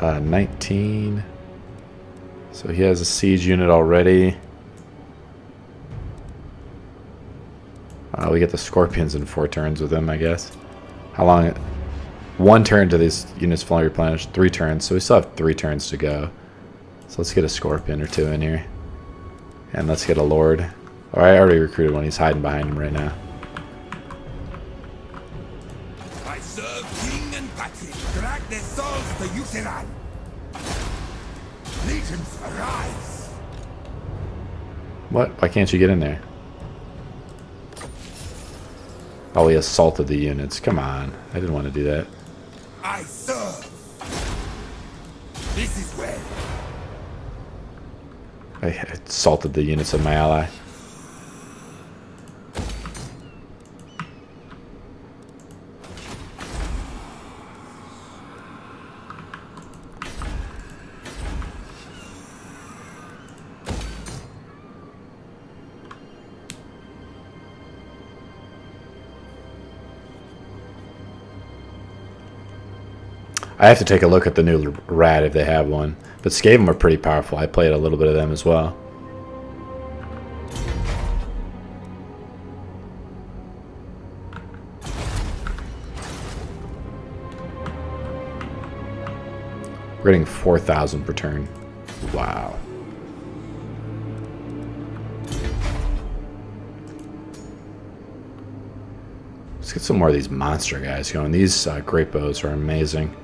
19. So he has a siege unit already. We get the scorpions in 4 turns with him, I guess. How long? 1 turn to these units fully replenished. 3 turns, so we still have 3 turns to go. So let's get a scorpion or 2 in here. And let's get a lord. Oh, I already recruited one. He's hiding behind him right now. I serve king and country. Drag their souls to Yukiran. Legions arise. What? Why can't you get in there? Oh, he assaulted the units. Come on. I didn't want to do that. I serve. This is where. I assaulted the units of my ally. I have to take a look at the new rat if they have one. But Skaven are pretty powerful. I played a little bit of them as well. We're getting 4,000 per turn. Wow. Let's get some more of these monster guys going. These great bows are amazing.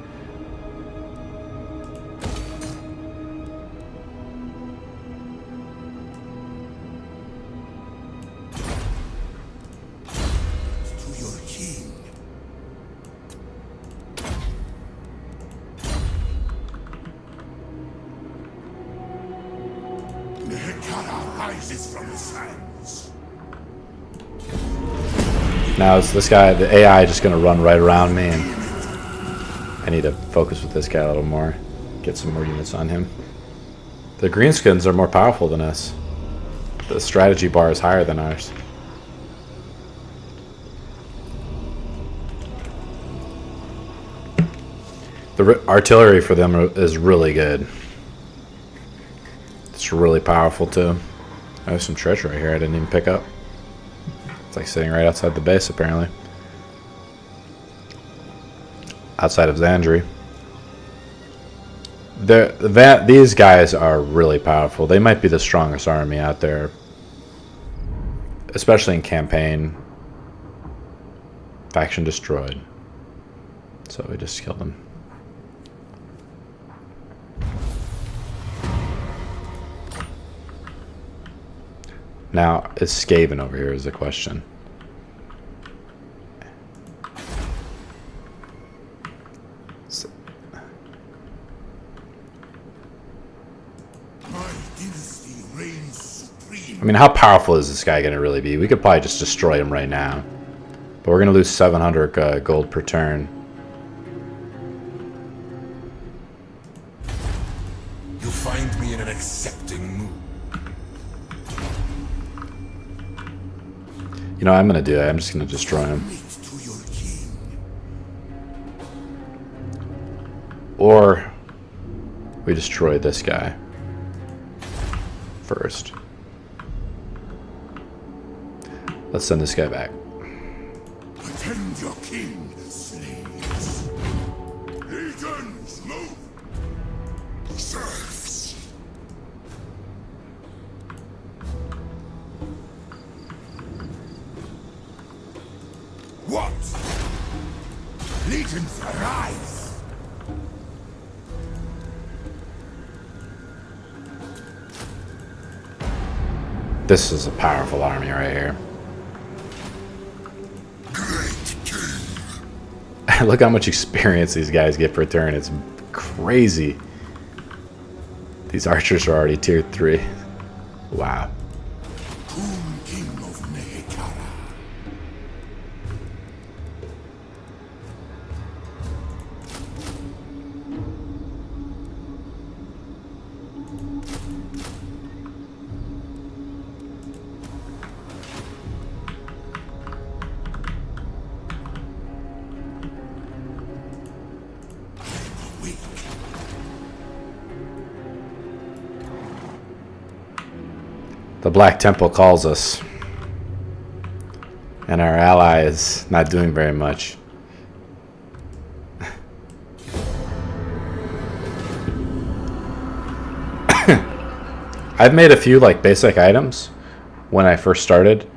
Now is this guy, the AI, just going to run right around me, and I need to focus with this guy a little more. Get some more units on him. The greenskins are more powerful than us. The strategy bar is higher than ours. The artillery for them is really good. It's really powerful too. I have some treasure right here I didn't even pick up. It's like sitting right outside the base, apparently. Outside of Zandri. These guys are really powerful. They might be the strongest army out there. Especially in campaign. Faction destroyed. So we just killed them. Now, is Skaven over here is the question. My dynasty reigns supreme. I mean, how powerful is this guy going to really be? We could probably just destroy him right now. But we're going to lose 700 gold per turn. You find me in an accepting mood. You know what I'm going to do? I'm just going to destroy him. To your king. Or we destroy this guy first. Let's send this guy back. Attend your king, slaves. Legions, move. Serfs. What? Legions arise! This is a powerful army right here. Great king! Look how much experience these guys get per turn. It's crazy. These archers are already tier 3. Wow. Coon king of Nehekara. The Black Temple calls us. And our ally is not doing very much. I've made a few like basic items when I first started.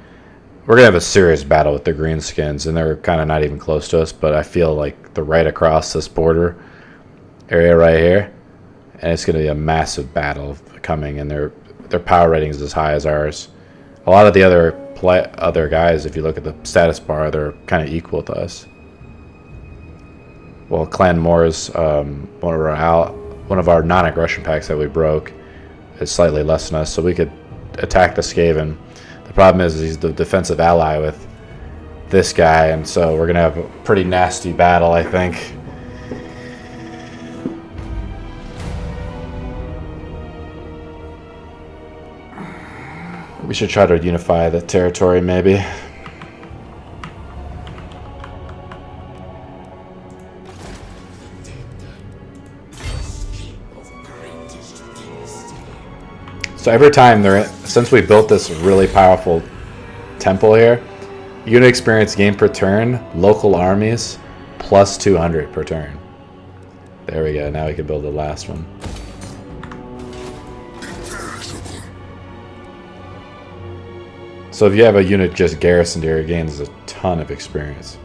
We're gonna have a serious battle with the greenskins, and they're kind of not even close to us, but I feel like they're right across this border area right here, and it's gonna be a massive battle coming, and their power ratings as high as ours. A lot of the other guys, if you look at the status bar, they're kind of equal to us. Well, Clan Moore's one of our non-aggression packs that we broke is slightly less than us, so we could attack the Skaven. The problem is he's the defensive ally with this guy, and so we're gonna have a pretty nasty battle, I think. We should try to unify the territory, maybe. So every time since we built this really powerful temple here, you're gonna experience game per turn, local armies, plus 200 per turn. There we go, now we can build the last one. So if you have a unit just garrisoned here, it gains a ton of experience.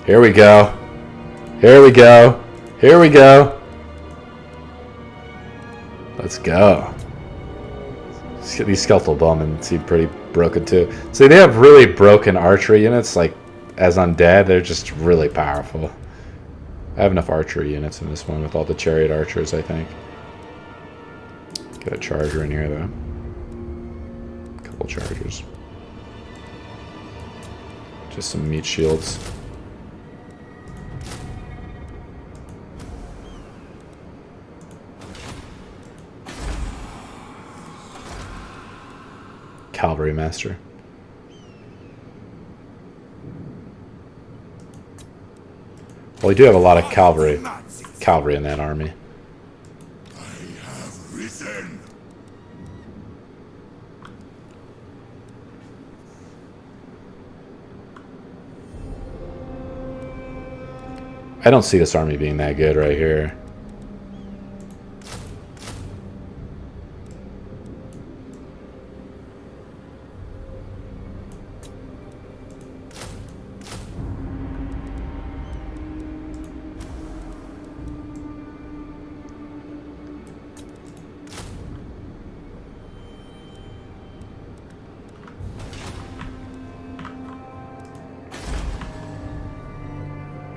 Here we go. Here we go. Here we go. Let's go. These skeletal bowmen seem pretty broken too. See, they have really broken archery units, like as undead. They're just really powerful. I have enough archery units in this one with all the chariot archers, I think. Get a charger in here though. A couple chargers. Just some meat shields. Cavalry master. Well, we do have a lot of cavalry in that army. I have risen. I don't see this army being that good right here.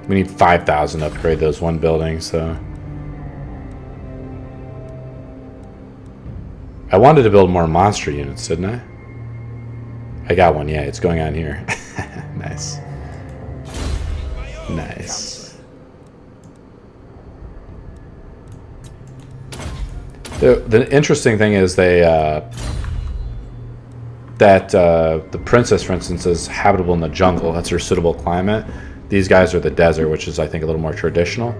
We need 5,000 to upgrade those one buildings, so. I wanted to build more monster units, didn't I? I got one, yeah, it's going on here. Nice. Nice. The interesting thing is the princess, for instance, is habitable in the jungle. That's her suitable climate. These guys are the desert, which is, I think, a little more traditional.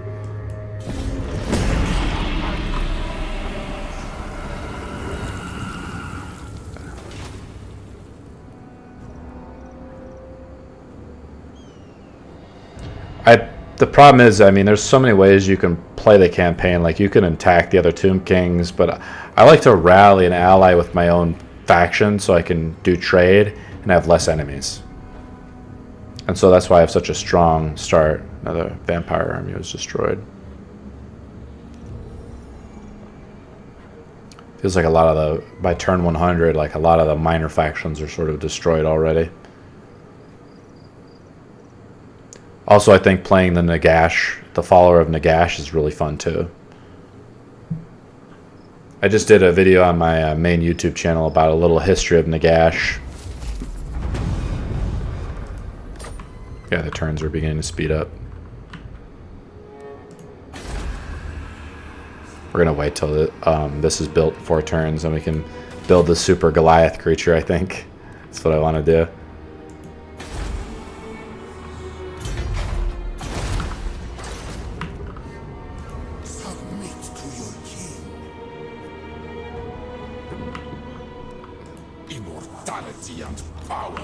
The problem is, I mean, there's so many ways you can play the campaign. Like, you can attack the other Tomb Kings, but I like to rally and ally with my own faction so I can do trade and have less enemies. And so that's why I have such a strong start. Another vampire army was destroyed. Feels like a lot of by turn 100, like a lot of the minor factions are sort of destroyed already. Also, I think playing the Nagash, the follower of Nagash, is really fun too. I just did a video on my main YouTube channel about a little history of Nagash. Yeah, the turns are beginning to speed up. We're We're gonna wait till this is built 4 turns, and we can build the super Goliath creature. I think that's what I want to do. Submit to your king. Immortality and power.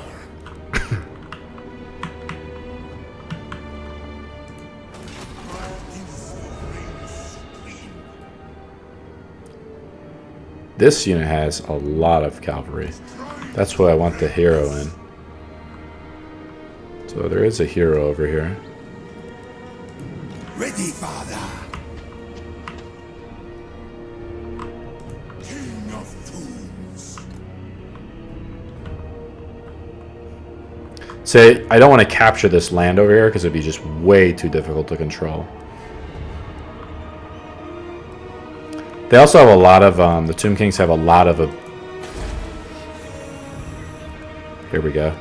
This unit has a lot of cavalry. That's why I want the hero in. So there is a hero over here. Ready, father. King of Tombs. Say, I don't want to capture this land over here because it'd be just way too difficult to control. They also have a lot of, the Tomb Kings have a lot of, here we go.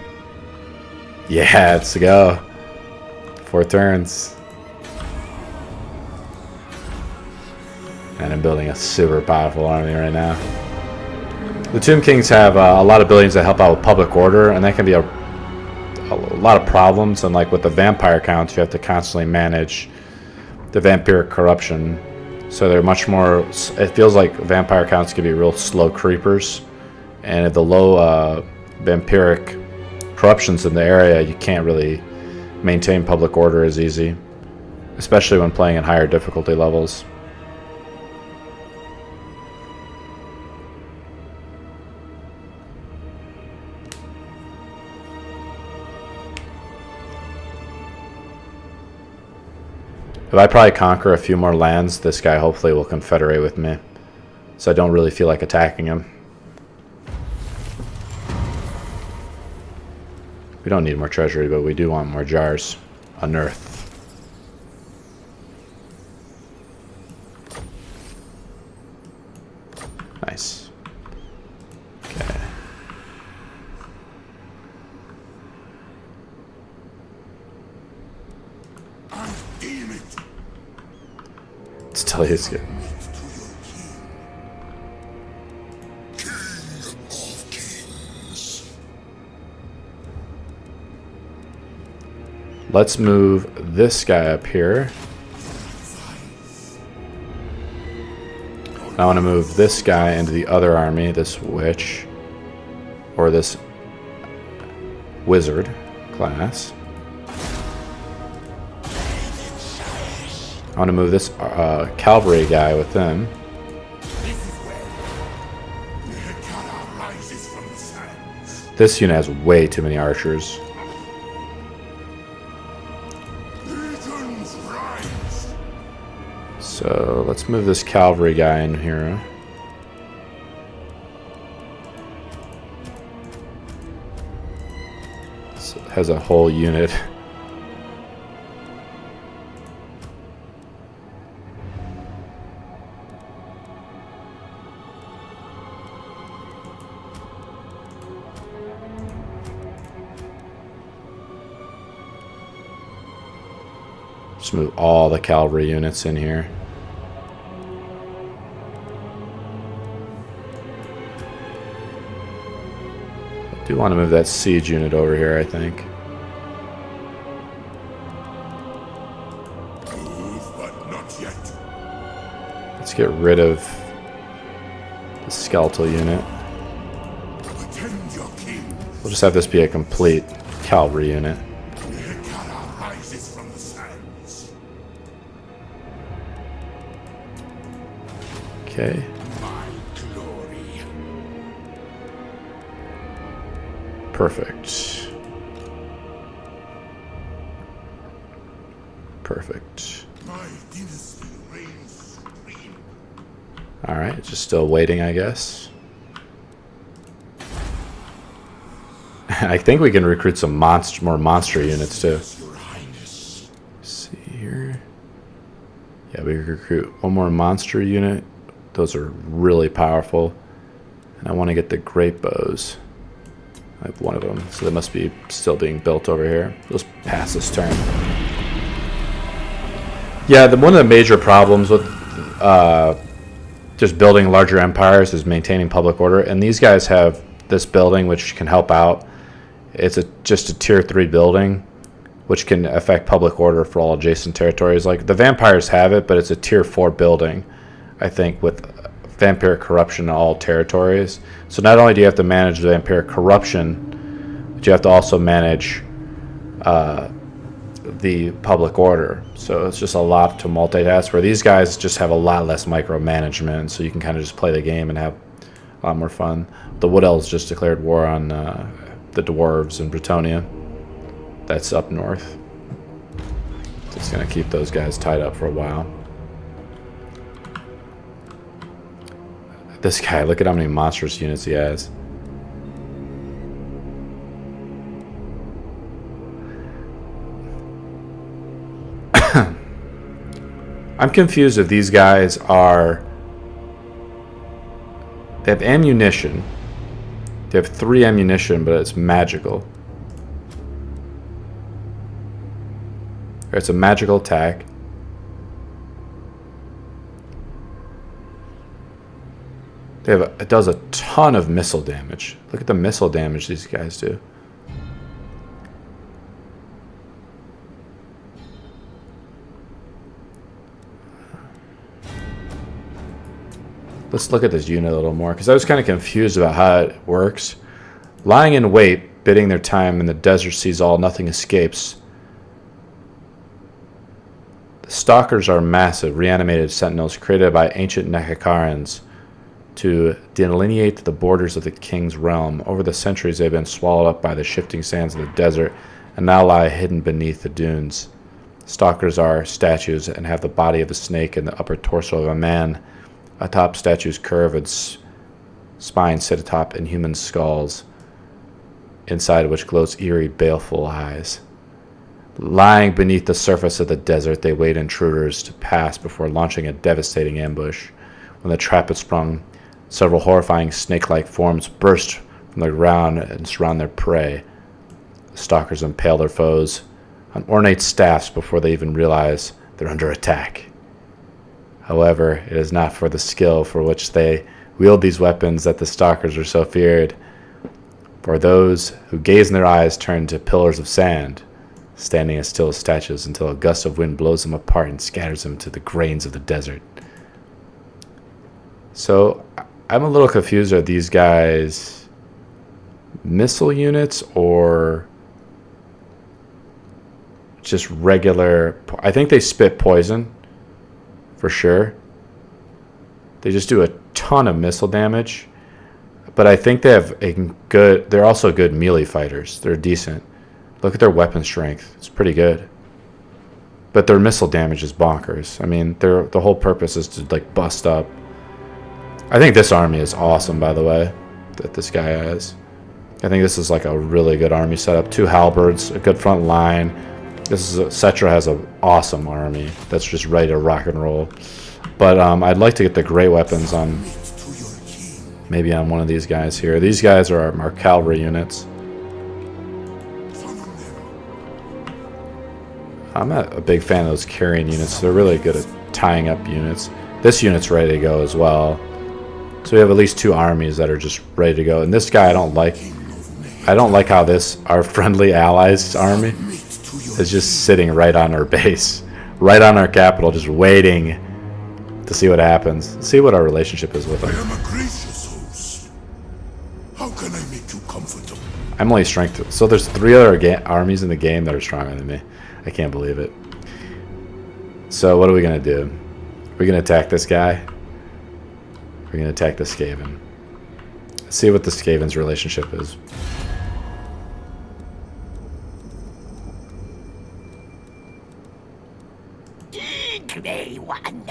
Yeah, let's go. 4 turns. And I'm building a super powerful army right now. The Tomb Kings have a lot of buildings that help out with public order, and that can be a lot of problems. And like with the vampire counts, you have to constantly manage the vampiric corruption. So they're much more, it feels like vampire counts can be real slow creepers. And at the low vampiric corruptions in the area, you can't really maintain public order as easy. Especially when playing at higher difficulty levels. If I probably conquer a few more lands, this guy hopefully will confederate with me. So I don't really feel like attacking him. We don't need more treasury, but we do want more jars. Unearth. Nice. Okay. Still is good. Let's move this guy up here. I want to move this guy into the other army, this witch, or this wizard class. I want to move this cavalry guy with them. This unit has way too many archers. So let's move this cavalry guy in here. So it has a whole unit. Just move all the cavalry units in here. I do want to move that siege unit over here, I think. Move, but not yet. Let's get rid of the skeletal unit. Attend your king. We'll just have this be a complete cavalry unit. Nekara rises from the sands. Okay. My glory. Perfect. Perfect. My dynasty reigns supreme. Alright, just still waiting, I guess. I think we can recruit some more monster units too. Your Highness. See here. Yeah, we recruit one more monster unit. Those are really powerful. And I want to get the great bows. I have one of them, so they must be still being built over here. Let's pass this turn. Yeah, one of the major problems with just building larger empires is maintaining public order. And these guys have this building which can help out. It's just a tier 3 building which can affect public order for all adjacent territories. Like the vampires have it, but it's a tier 4 building, I think, with vampiric corruption in all territories. So not only do you have to manage the vampiric corruption, but you have to also manage the public order. So it's just a lot to multitask, where these guys just have a lot less micromanagement, so you can kind of just play the game and have a lot more fun. The Wood Elves just declared war on the dwarves in Bretonia. That's up north. So it's going to keep those guys tied up for a while. This guy, look at how many monstrous units he has. I'm confused if these guys are... They have ammunition. They have 3 ammunition, but it's magical. It's a magical attack. They have it does a ton of missile damage. Look at the missile damage these guys do. Let's look at this unit a little more, because I was kind of confused about how it works. Lying in wait, bidding their time in the desert sees all, nothing escapes. The stalkers are massive, reanimated sentinels created by ancient Necakarans to delineate the borders of the king's realm. Over the centuries, they've been swallowed up by the shifting sands of the desert and now lie hidden beneath the dunes. Stalkers are statues and have the body of a snake and the upper torso of a man. Atop statues curve its spines sit atop inhuman skulls, inside which glows eerie, baleful eyes. Lying beneath the surface of the desert, they wait intruders to pass before launching a devastating ambush. When the trap is sprung, several horrifying snake-like forms burst from the ground and surround their prey. The stalkers impale their foes on ornate staffs before they even realize they're under attack. However, it is not for the skill for which they wield these weapons that the stalkers are so feared. For those who gaze in their eyes turn to pillars of sand, standing as still as statues until a gust of wind blows them apart and scatters them to the grains of the desert. So I'm a little confused. Are these guys missile units or just regular? I think they spit poison for sure. They just do a ton of missile damage, but I think they have a good, they're also good melee fighters. They're decent. Look at their weapon strength. It's pretty good. But their missile damage is bonkers. I mean, the whole purpose is to like bust up. I think this army is awesome, by the way, that this guy has. I think this is like a really good army setup. 2 halberds, a good front line. This is Settra has an awesome army that's just ready to rock and roll. But I'd like to get the great weapons on, maybe on one of these guys here. These guys are our cavalry units. I'm not a big fan of those carrying units. They're really good at tying up units. This unit's ready to go as well. So we have at least 2 armies that are just ready to go. And this guy I don't like. I don't like how this, our friendly allies army, is just sitting right on our base. Right on our capital, just waiting to see what happens. See what our relationship is with them. I am a gracious host. How can I make you comfortable? I'm only strength. So there's 3 other armies in the game that are stronger than me. I can't believe it. So what are we going to do? We're going to attack this guy. We're going to attack the Skaven. Let's see what the Skaven's relationship is. Grey one.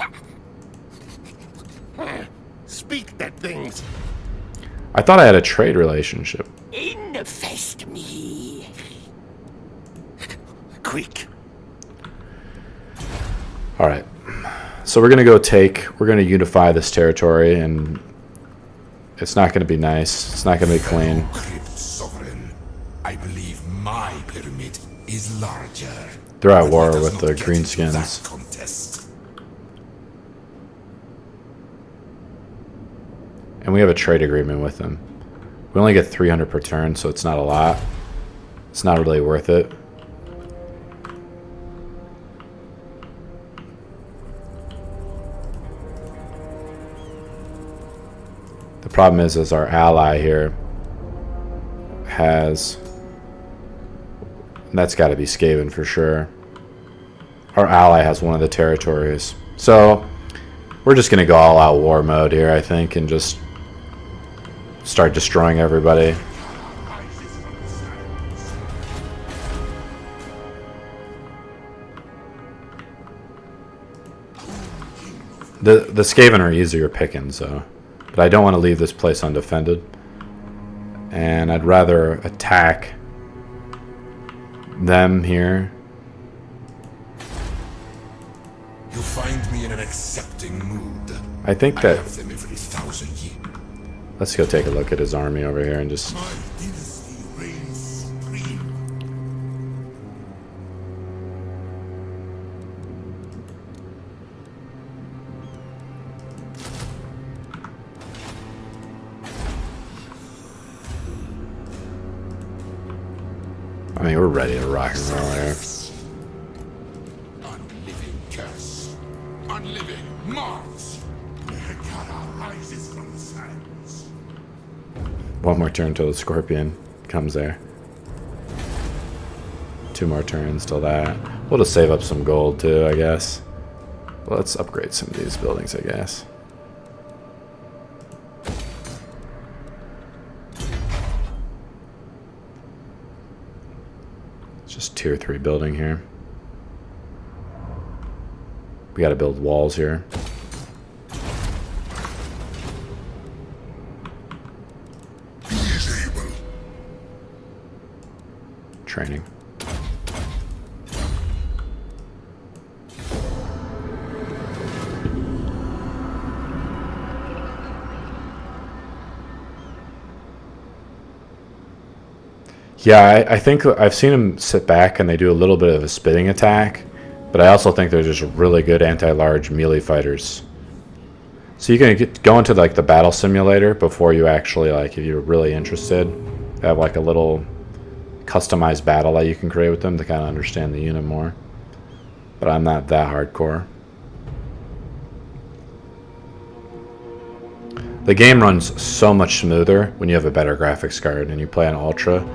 Speak that things. I thought I had a trade relationship. Infest me. Quick. Alright. So we're going to we're going to unify this territory, and it's not going to be nice. It's not going to be clean. Crypt Sovereign, I believe my pyramid is larger. They're at But war let us with not the get into greenskins. that contest. And we have a trade agreement with them. We only get 300 per turn, so it's not a lot. It's not really worth it. The problem is our ally here has... That's got to be Skaven for sure. Our ally has one of the territories. So, we're just going to go all out war mode here, I think, and just start destroying everybody. The Skaven are easier pickings, so. But I don't want to leave this place undefended. And I'd rather attack them here. You find me in an accepting mood. I think I that... have them every 1,000 years. Let's go take a look at his army over here and just... My dynasty reigns supreme. I mean, we're ready to rock and roll here. Unliving curse. Unliving Mars. Hekara rises from the sands. One more turn till the Scorpion comes there. 2 more turns till that. We'll just save up some gold too, I guess. Well, let's upgrade some of these buildings, I guess. It's just tier 3 building here. We gotta build walls here. He is able. Training. Yeah, I think I've seen them sit back and they do a little bit of a spitting attack, but I also think they're just really good anti-large melee fighters. So you can go into like the battle simulator before you actually, like, if you're really interested, have like a little customized battle that you can create with them to kind of understand the unit more. But I'm not that hardcore. The game runs so much smoother when you have a better graphics card and you play on Ultra.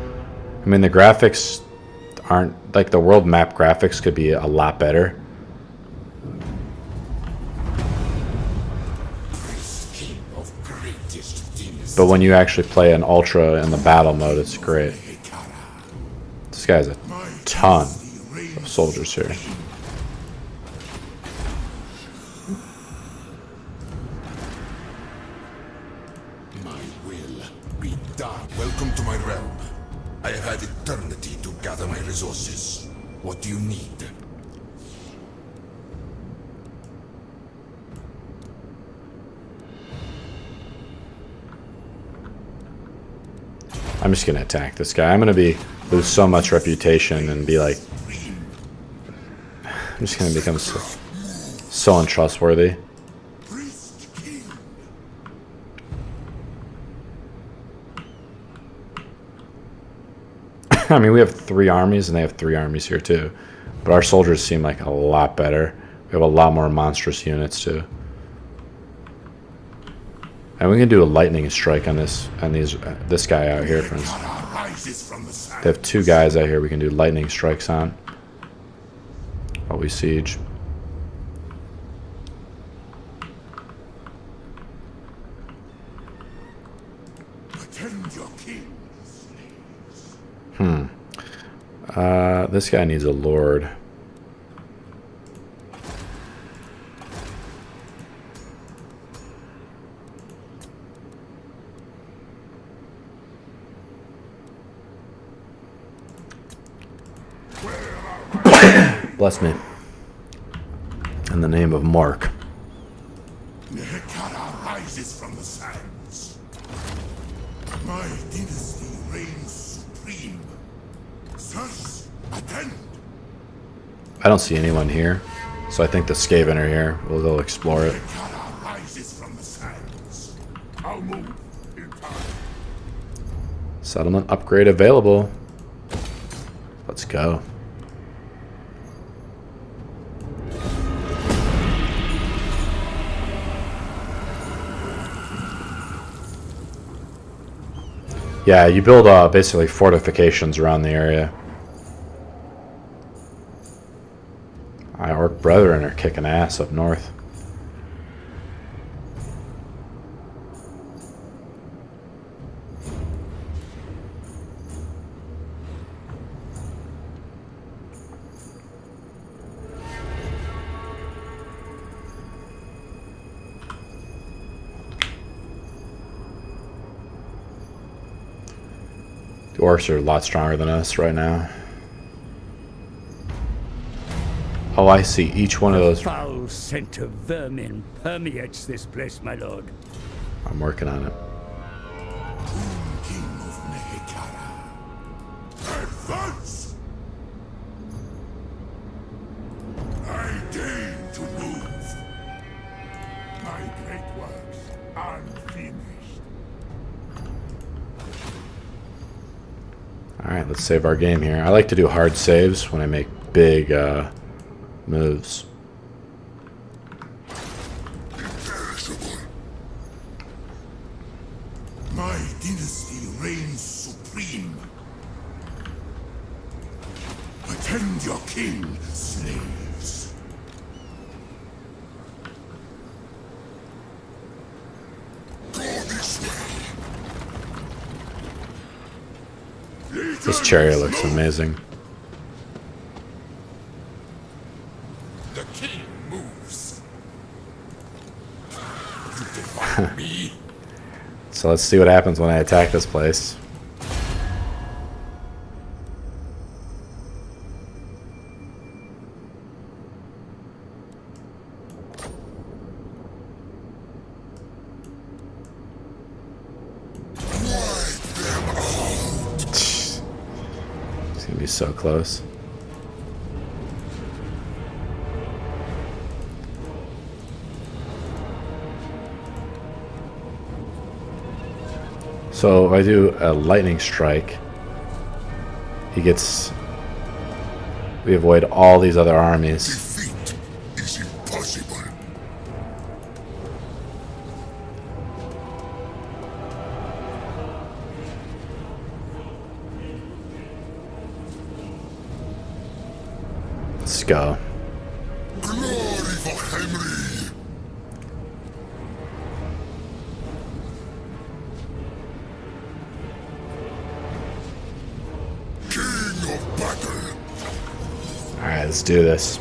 I mean, the graphics aren't, like, the world map graphics could be a lot better. But when you actually play an Ultra in the battle mode, it's great. This guy has a ton of soldiers here. My will be done. Welcome to my realm. I have had eternity to gather my resources. What do you need? I'm just gonna attack this guy. I'm gonna lose so much reputation and be like, I'm just gonna become so untrustworthy. I mean, we have 3 armies and they have 3 armies here too, but our soldiers seem like a lot better. We have a lot more monstrous units too. And we can do a lightning strike on this guy out here, for instance. They have 2 guys out here we can do lightning strikes on while we siege. Attend your king. This guy needs a lord. Bless me. In the name of Mark. Hekara rises from the sands. My dynasty reigns supreme. Sirs, attend. I don't see anyone here, so I think the Skaven are here. We'll go explore it. Hekara rises from the sands. I'll move. Settlement upgrade available. Let's go. Yeah, you build basically fortifications around the area. My orc brethren are kicking ass up north. The orcs are a lot stronger than us right now. Oh, I see each one of those. Foul scent of vermin permeates this place, my lord. I'm working on it. King of Mehekara. Advance! I deign to move. My great works unfinished. Alright, let's save our game here. I like to do hard saves when I make big moves. Imperishable. My dynasty reigns supreme. Attend your king, slaves. Go this way. This chariot looks amazing. The king moves. You defy me? So let's see what happens when I attack this place. It's gonna be so close. So if I do a lightning strike, we avoid all these other armies. Defeat is impossible. Let's go. Glory for Henry. King of battle. Alright, let's do this.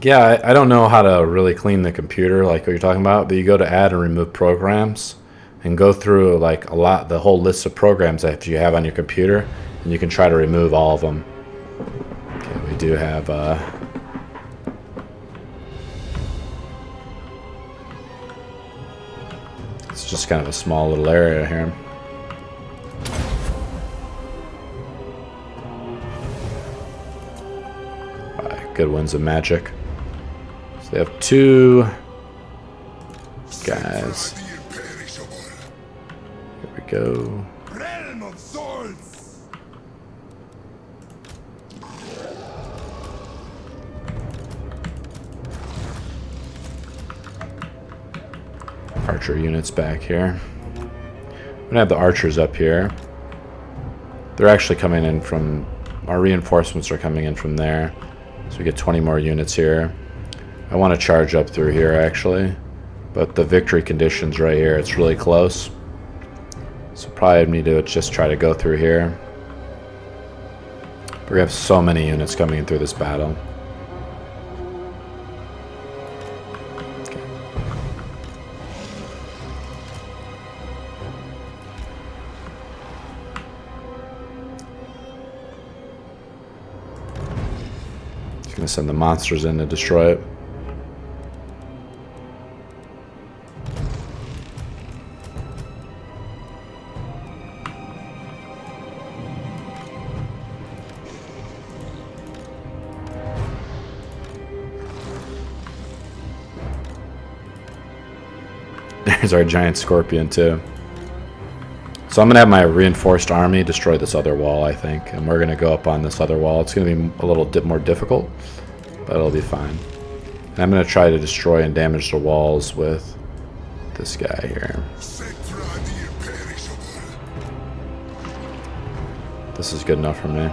Yeah, I don't know how to really clean the computer like what you're talking about, but you go to add and remove programs and go through like the whole list of programs that you have on your computer, and you can try to remove all of them. Okay, we do have it's just kind of a small little area here. Alright, good ones of magic. So they have two guys. The imperishable. Here we go. Realm of souls. Archer units back here. I'm gonna have the archers up here. They're actually coming in from, our reinforcements are coming in from there. So we get 20 more units here. I want to charge up through here actually, but the victory conditions right here, it's really close. So probably need to just try to go through here. We have so many units coming in through this battle. Okay. Just gonna send the monsters in to destroy it. There's our giant scorpion too. So I'm gonna have my reinforced army destroy this other wall, I think, and we're gonna go up on this other wall. It's gonna be a little more difficult, but it'll be fine. And I'm gonna try to destroy and damage the walls with this guy here. Settra the imperishable. This is good enough for me.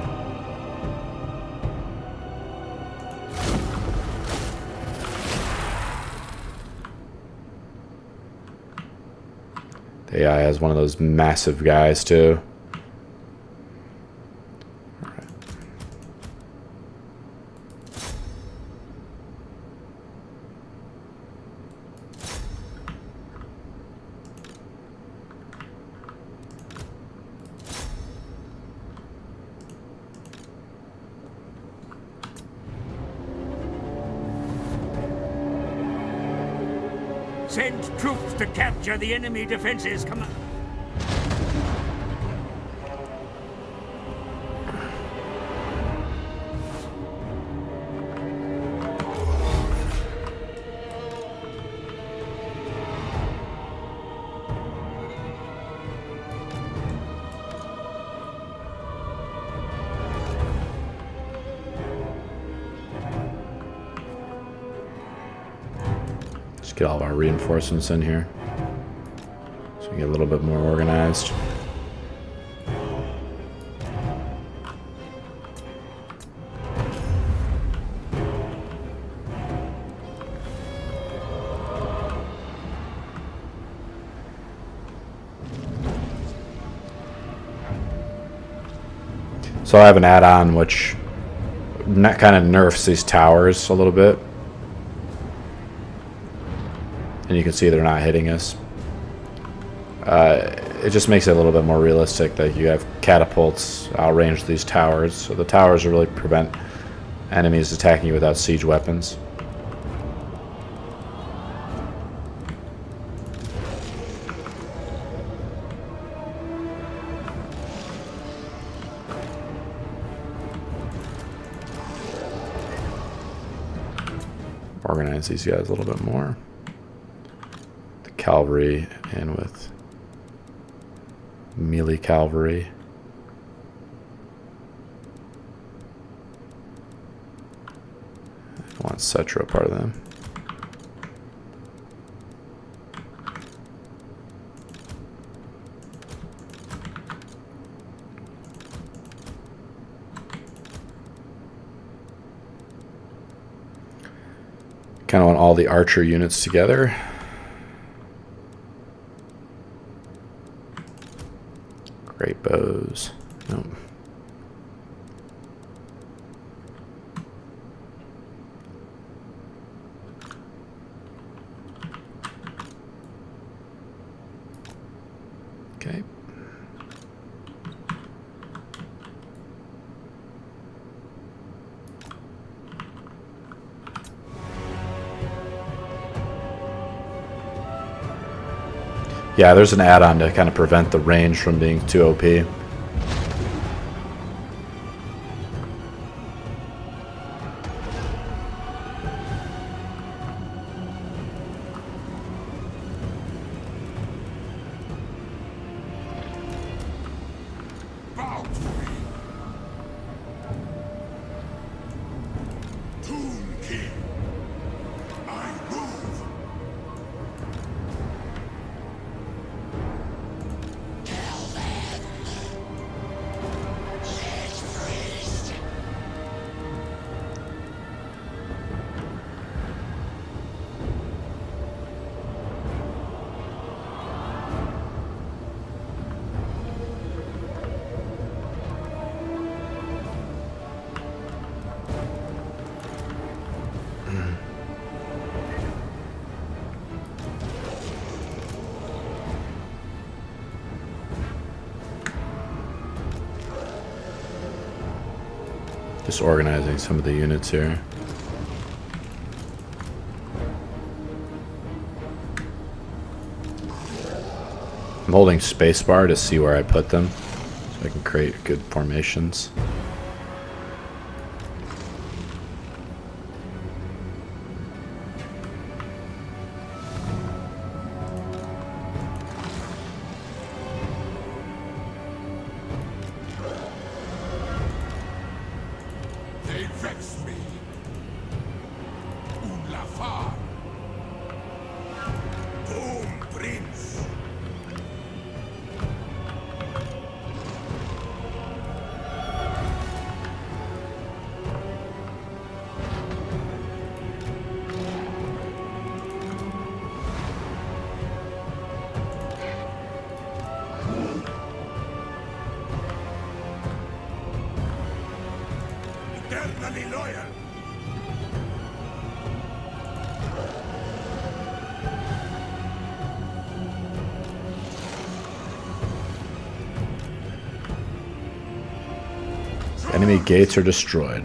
The AI has one of those massive guys too. Alright. Send troops to capture the enemy defenses. Come on. Just get all of our reinforcements in here so we get a little bit more organized. So I have an add-on which kind of nerfs these towers a little bit. And you can see they're not hitting us. It just makes it a little bit more realistic that you have catapults outrange these towers. So the towers really prevent enemies attacking you without siege weapons. Organize these guys a little bit more. Cavalry and with melee cavalry. I want Settra part of them. Kind of want all the archer units together. Great bows. Nope. Okay. Yeah, there's an add-on to kind of prevent the range from being too OP. Bow to me. Tomb King. I move. Just organizing some of the units here. I'm holding spacebar to see where I put them, so I can create good formations. Enemy gates are destroyed.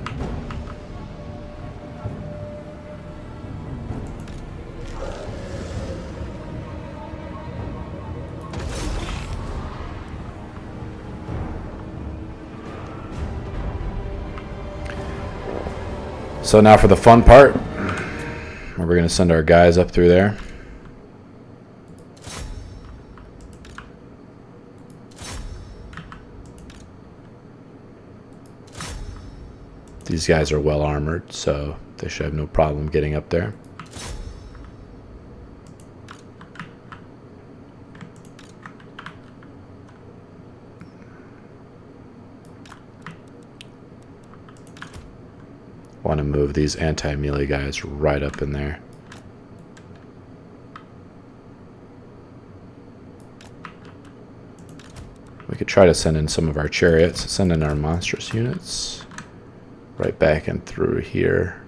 So now for the fun part, we're going to send our guys up through there. These guys are well armored, so they should have no problem getting up there. Want to move these anti-melee guys right up in there. We could try to send in some of our chariots, send in our monstrous units right back and through here.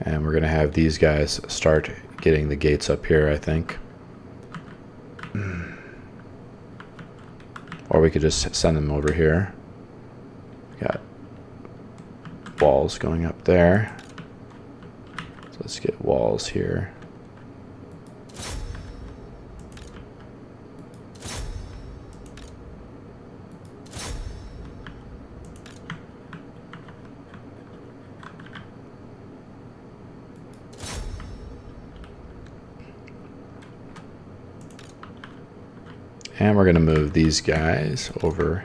And we're going to have these guys start getting the gates up here, I think. Or we could just send them over here. Got walls going up there. So let's get walls here. And we're going to move these guys over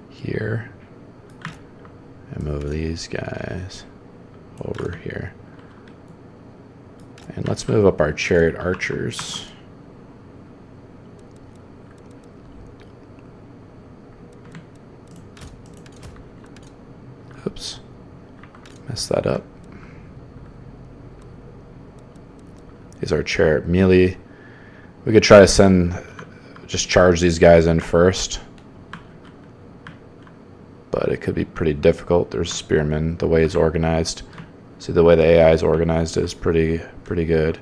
here. And move these guys over here. And let's move up our chariot archers. Oops. Messed that up. These are chariot melee. We could try to just charge these guys in first, but it could be pretty difficult. There's spearmen. The way it's organized, see the way the AI is organized is pretty good.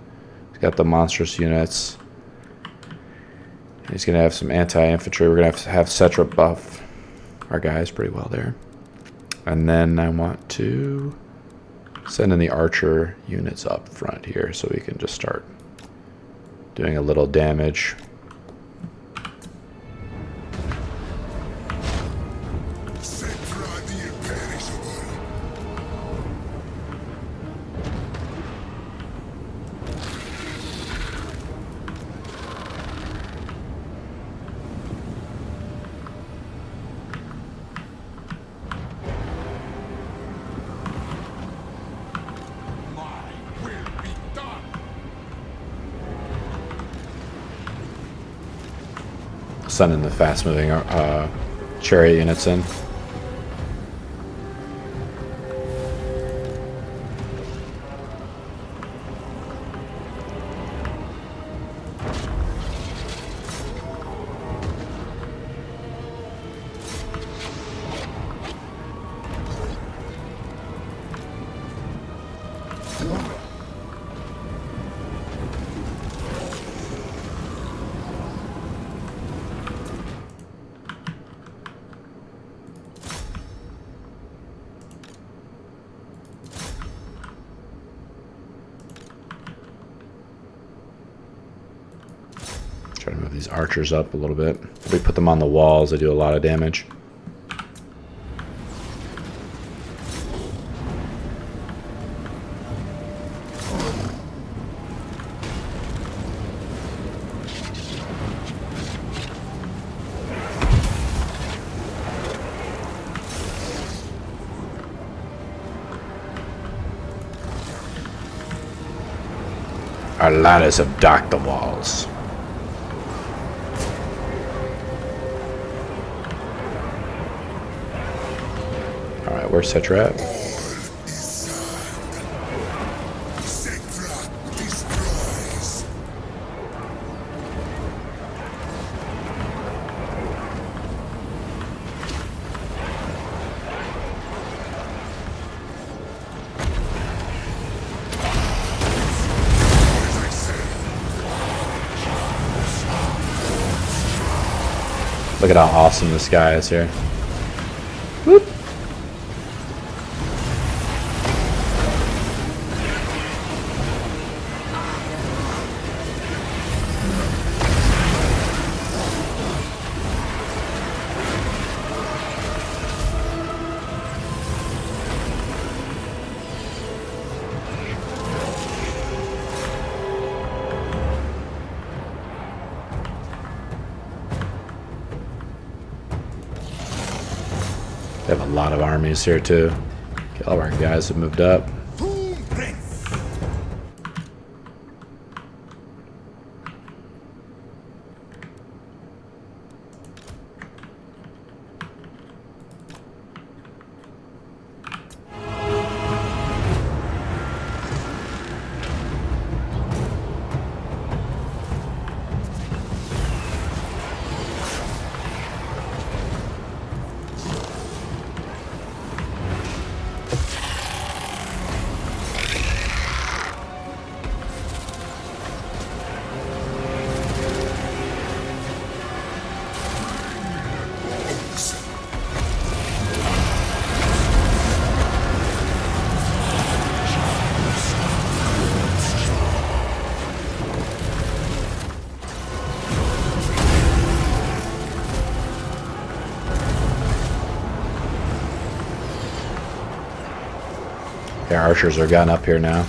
He's got the monstrous units. He's gonna have some anti-infantry. We're gonna have Settra buff our guys pretty well there, and then I want to send in the archer units up front here so we can just start doing a little damage. Sending the fast-moving chariot units in. Try to move these archers up a little bit. We put them on the walls, they do a lot of damage. Our ladders have docked the walls. Alright, where's Settra at? Settra destroys. Look at how awesome this guy is here. Whoop. They have a lot of armies here too. Okay, all our guys have moved up. Their archers are gun up here now.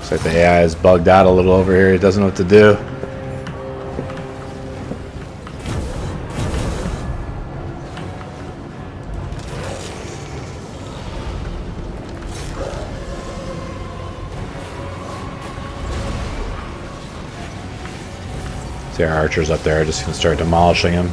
Looks like the AI is bugged out a little over here. He doesn't know what to do. See our archers up there are just going to start demolishing him.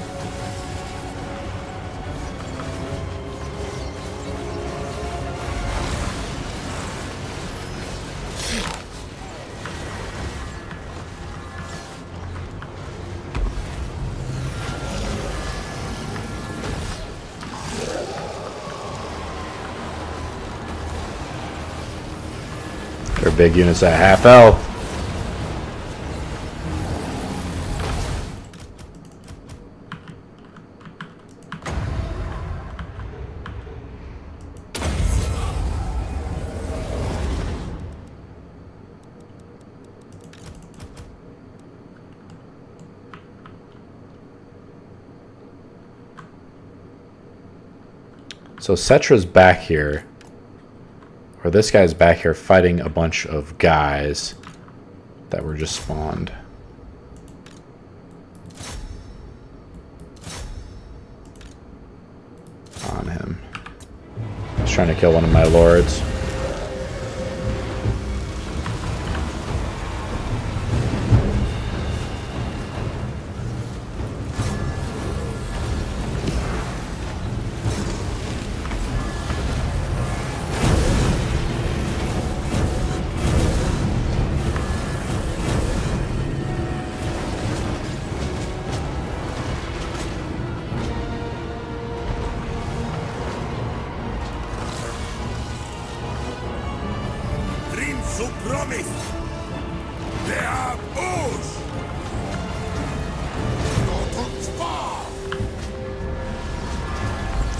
Their big units at half health. So Settra's back here. Or this guy's back here fighting a bunch of guys that were just spawned. On him. He's trying to kill one of my lords.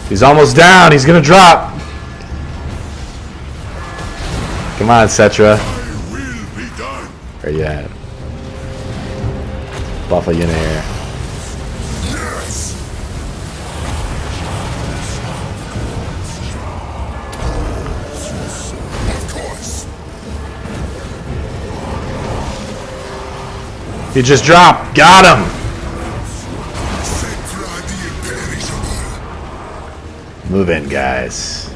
He's almost down. He's gonna drop. Come on, Settra. Where you at? Buffalo unit here. He just dropped. Got him. Move in, guys.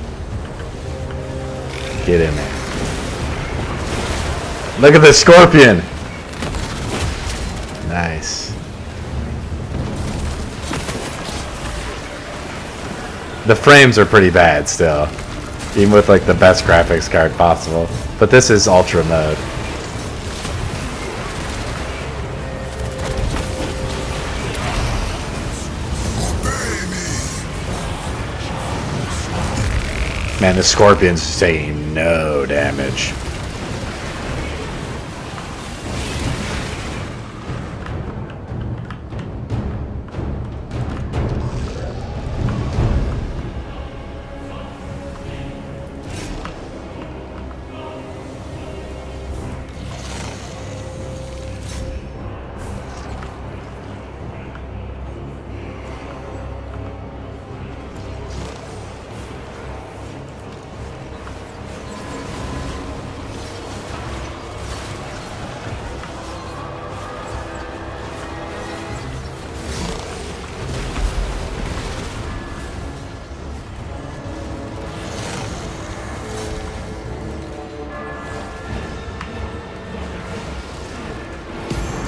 Get in there. Look at this scorpion. Nice. The frames are pretty bad still, even with like the best graphics card possible. But this is ultra mode. Man, the scorpions taking no damage.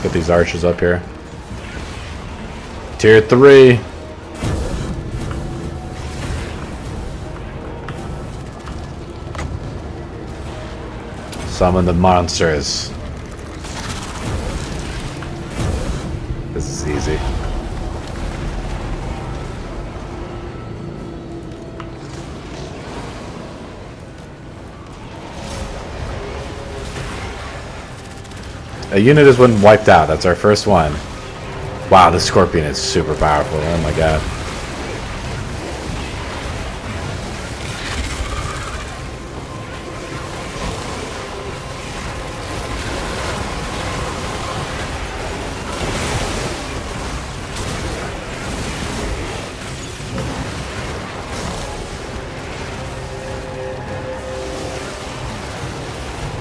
Get these archers up here. Tier 3. Summon the monsters. This is easy. A unit has been wiped out. That's our first one. Wow, this scorpion is super powerful. Oh my god.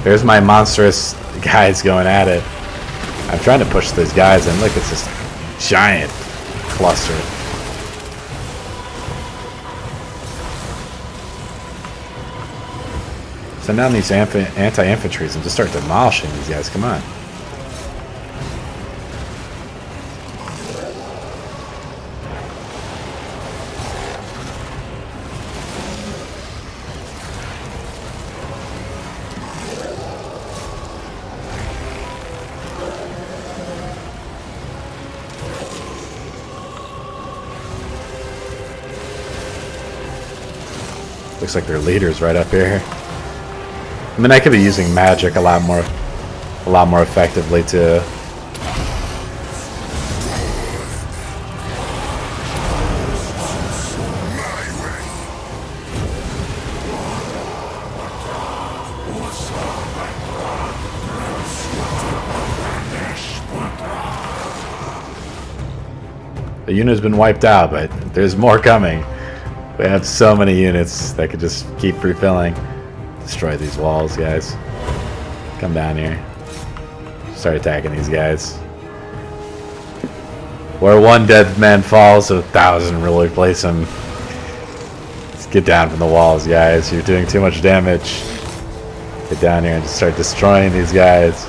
There's my monstrous guys going at it. I'm trying to push these guys and look, it's this giant cluster. Send down these anti-infantries and just start demolishing these guys. Come on. Looks like their leader's right up here. I mean, I could be using magic a lot more effectively too. The unit's been wiped out, but there's more coming. We have so many units that could just keep refilling. Destroy these walls, guys. Come down here. Start attacking these guys. Where one dead man falls, 1,000 will replace him. Let's get down from the walls, guys. You're doing too much damage. Get down here and just start destroying these guys.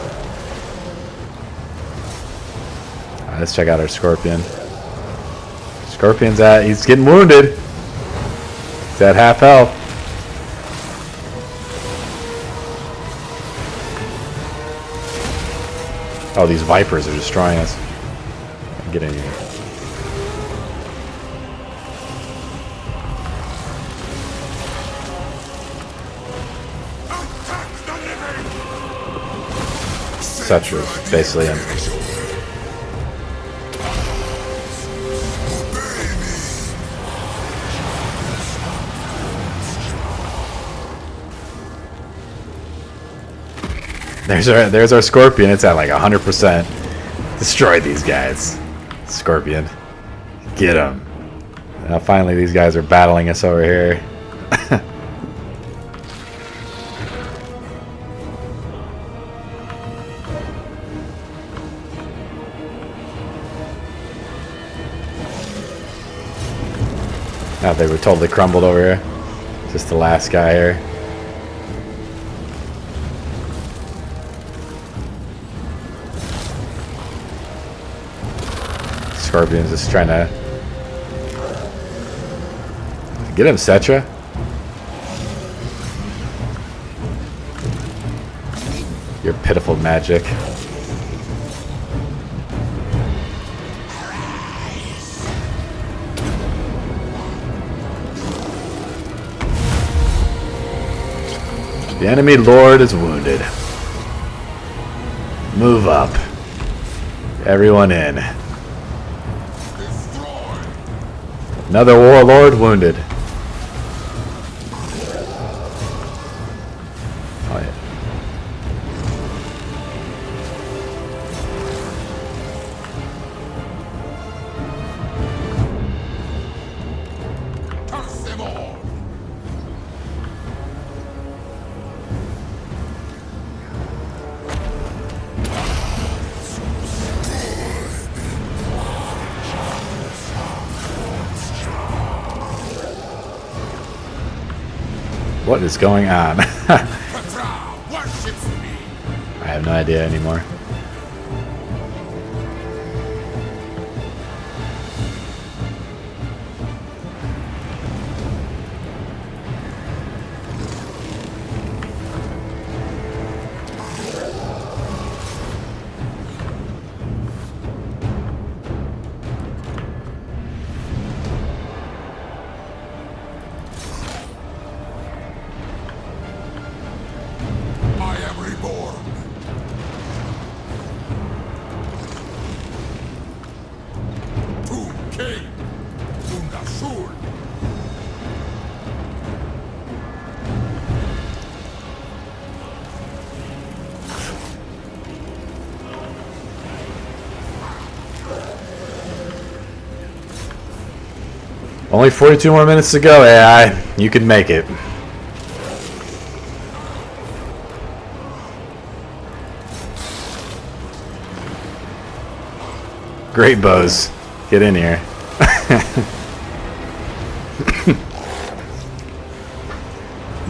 Alright, let's check out our scorpion. Scorpion's he's getting wounded. He's at half health. Oh, these vipers are destroying us. Get in here. Settra, basically him. There's our scorpion. It's at like 100%. Destroy these guys. Scorpion. Get them. Now finally these guys are battling us over here. Now they were totally crumbled over here. Just the last guy here. Scorpion's just trying to get him, Settra. Your pitiful magic. The enemy lord is wounded. Move up. Everyone in. Destroy. Another warlord wounded. Oh, yeah. Curse them all. What is going on? Settra worships me. I have no idea anymore. I am reborn. Tomb King. Undashul. Only 42 more minutes to go, AI. You can make it. Great bows. Get in here.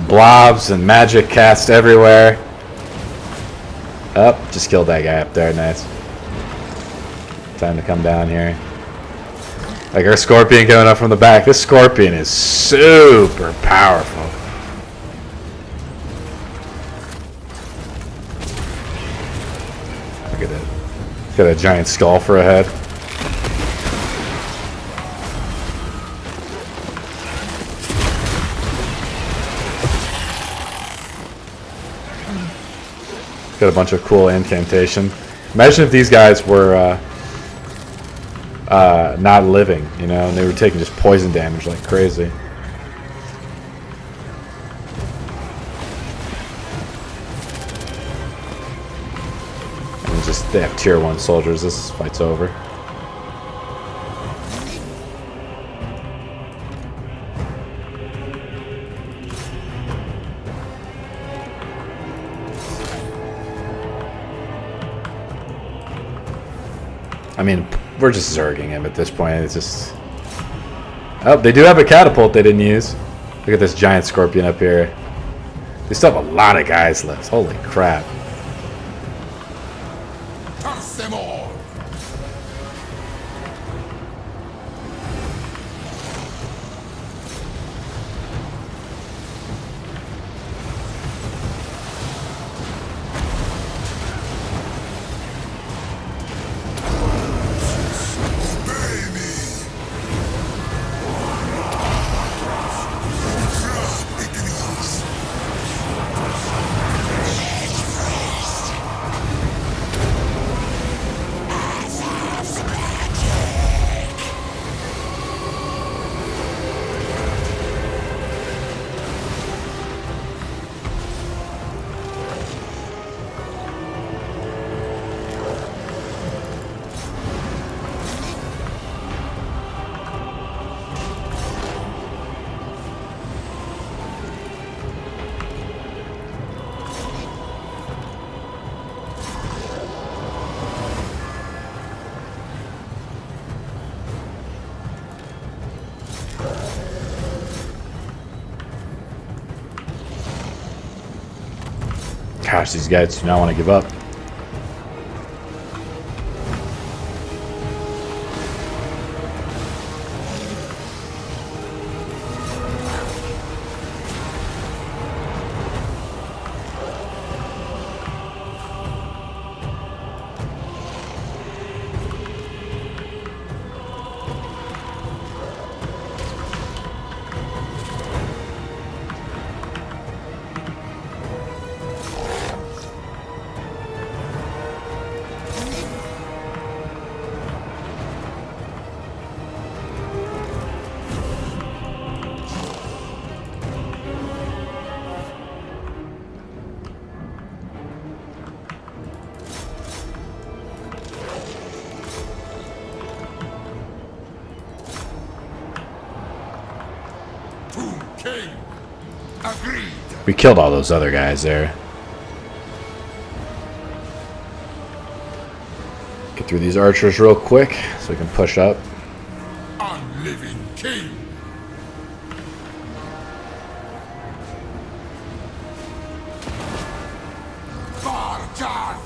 Blobs and magic cast everywhere. Up, just killed that guy up there. Nice. Time to come down here. Like our scorpion coming up from the back. This scorpion is super powerful. Look at it. Got a giant skull for a head. Got a bunch of cool incantation. Imagine if these guys were not living, you know, and they were taking just poison damage like crazy. And just they have tier 1 soldiers. This fight's over. I mean, we're just zerging him at this point. It's just... Oh, they do have a catapult they didn't use. Look at this giant scorpion up here. They still have a lot of guys left. Holy crap. Curse them all. Gosh, these guys do not want to give up. King. Agreed. We killed all those other guys there. Get through these archers real quick so we can push up. Unliving king. Varjar.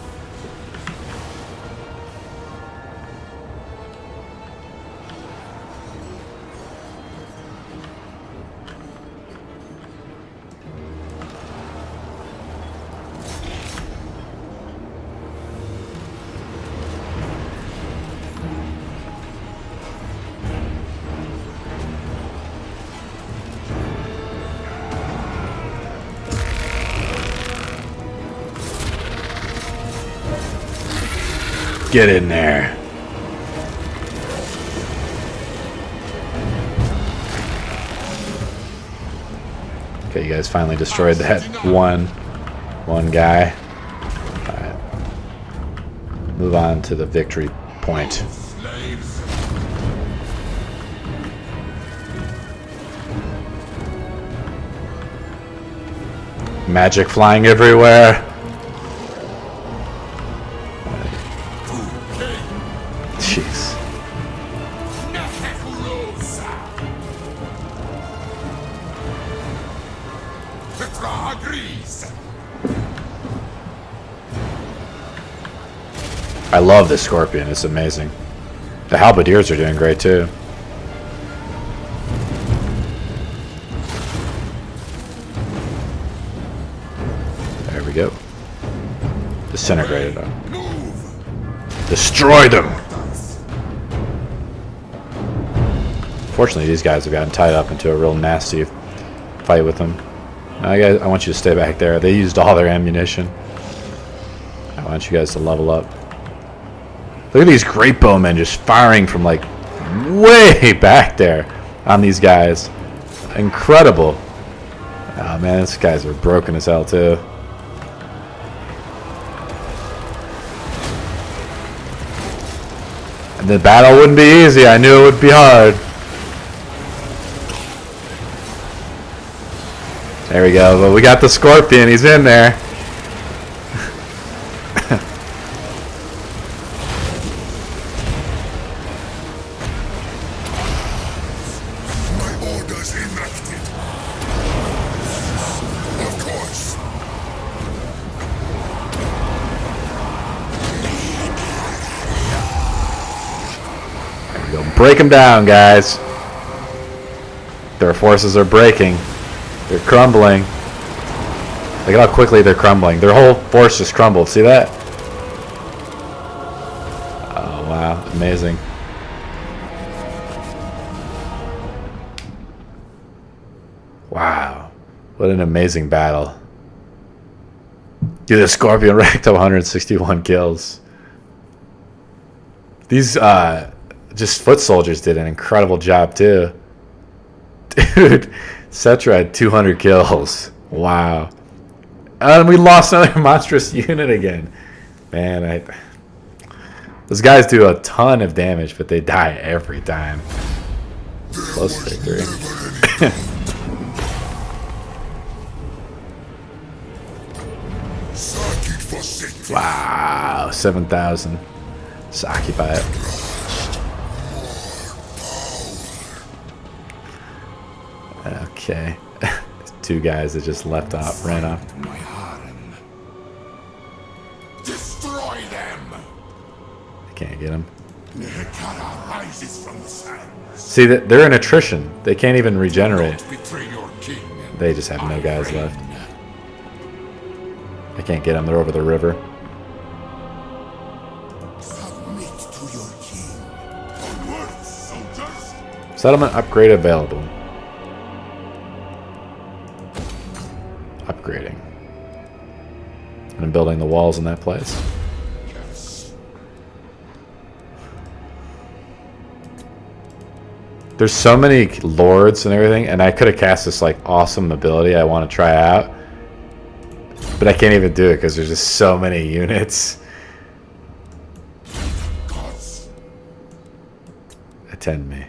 Get in there. Okay, you guys finally destroyed that one guy. Alright. Move on to the victory point. Slaves. Magic flying everywhere. Jeez. Settra agrees. I love this scorpion. It's amazing. The halberdiers are doing great too. There we go. Disintegrated them. Destroy them! Fortunately, these guys have gotten tied up into a real nasty fight with them. I want you to stay back there. They used all their ammunition. I want you guys to level up. Look at these great bowmen just firing from like way back there on these guys. Incredible. Oh man, these guys are broken as hell too. And the battle wouldn't be easy. I knew it would be hard. There we go. But we got the scorpion. He's in there. My orders enacted. Of course. There we go. Break them down, guys. Their forces are breaking. They're crumbling. Look at how quickly they're crumbling. Their whole force just crumbled. See that? Oh, wow. Amazing. Wow. What an amazing battle. Dude, the Scorpion racked up 161 kills. These, just foot soldiers did an incredible job, too. Dude, Settra had 200 kills. Wow. And we lost another monstrous unit again. Man, those guys do a ton of damage, but they die every time. Close victory. Wow, 7,000. Let's occupy it. Okay. Two guys that just left off, ran off. My harem. Destroy them. I can't get them. Nekara rises from the sands. See, that they're in attrition. They can't even regenerate. Don't betray your king. They just have no guys left. I can't get them. They're over the river. Submit to your king. Onward, soldiers! Settlement upgrade available. Upgrading. And I'm building the walls in that place. Yes. There's so many lords and everything, and I could have cast this like awesome ability I want to try out. But I can't even do it because there's just so many units. Gods. Attend me.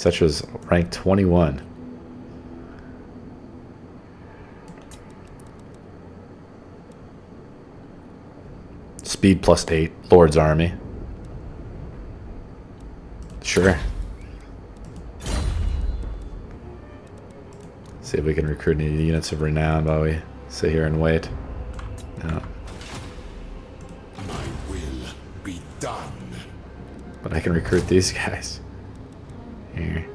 Settra's rank 21. Speed +8. Lord's Army. Sure. See if we can recruit any units of renown while we sit here and wait. No. My will be done. But I can recruit these guys. Here.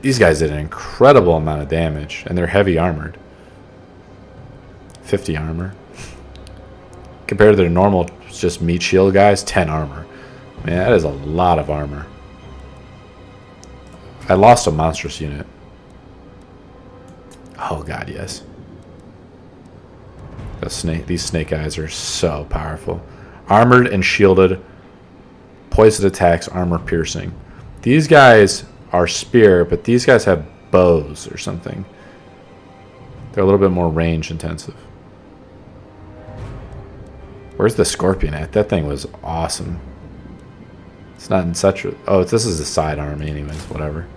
These guys did an incredible amount of damage, and they're heavy armored. 50 armor. Compared to their normal, just meat shield guys, 10 armor. Man, that is a lot of armor. I lost a monstrous unit. Oh god, yes. These snake eyes are so powerful. Armored and shielded. Poison attacks, armor piercing. These guys are spear, but these guys have bows or something. They're a little bit more range intensive. Where's the scorpion at? That thing was awesome. It's not in Settra. Oh, this is the side army anyways, whatever.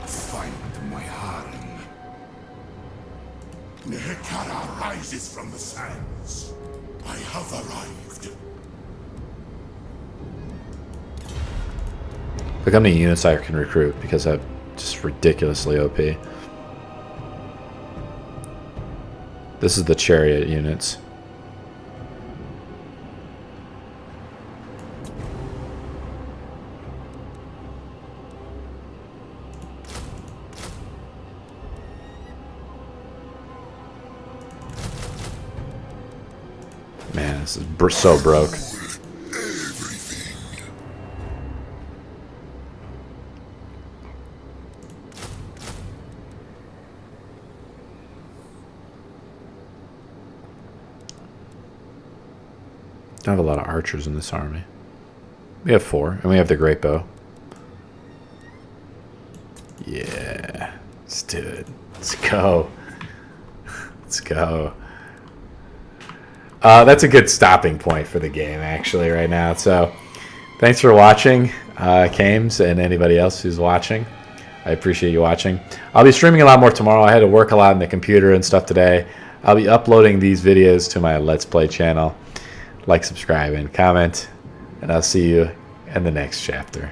Find my harem. Nehekara rises from the sands. I have arrived. Look how many units I can recruit because I'm just ridiculously OP. This is the chariot units. Man, this is so broke. Don't have a lot of archers in this army. We have 4, and we have the great bow. Yeah, let's do it. Let's go. Let's go. That's a good stopping point for the game, actually, right now. So, thanks for watching, Kames, and anybody else who's watching. I appreciate you watching. I'll be streaming a lot more tomorrow. I had to work a lot on the computer and stuff today. I'll be uploading these videos to my Let's Play channel. Like, subscribe, and comment, and I'll see you in the next chapter.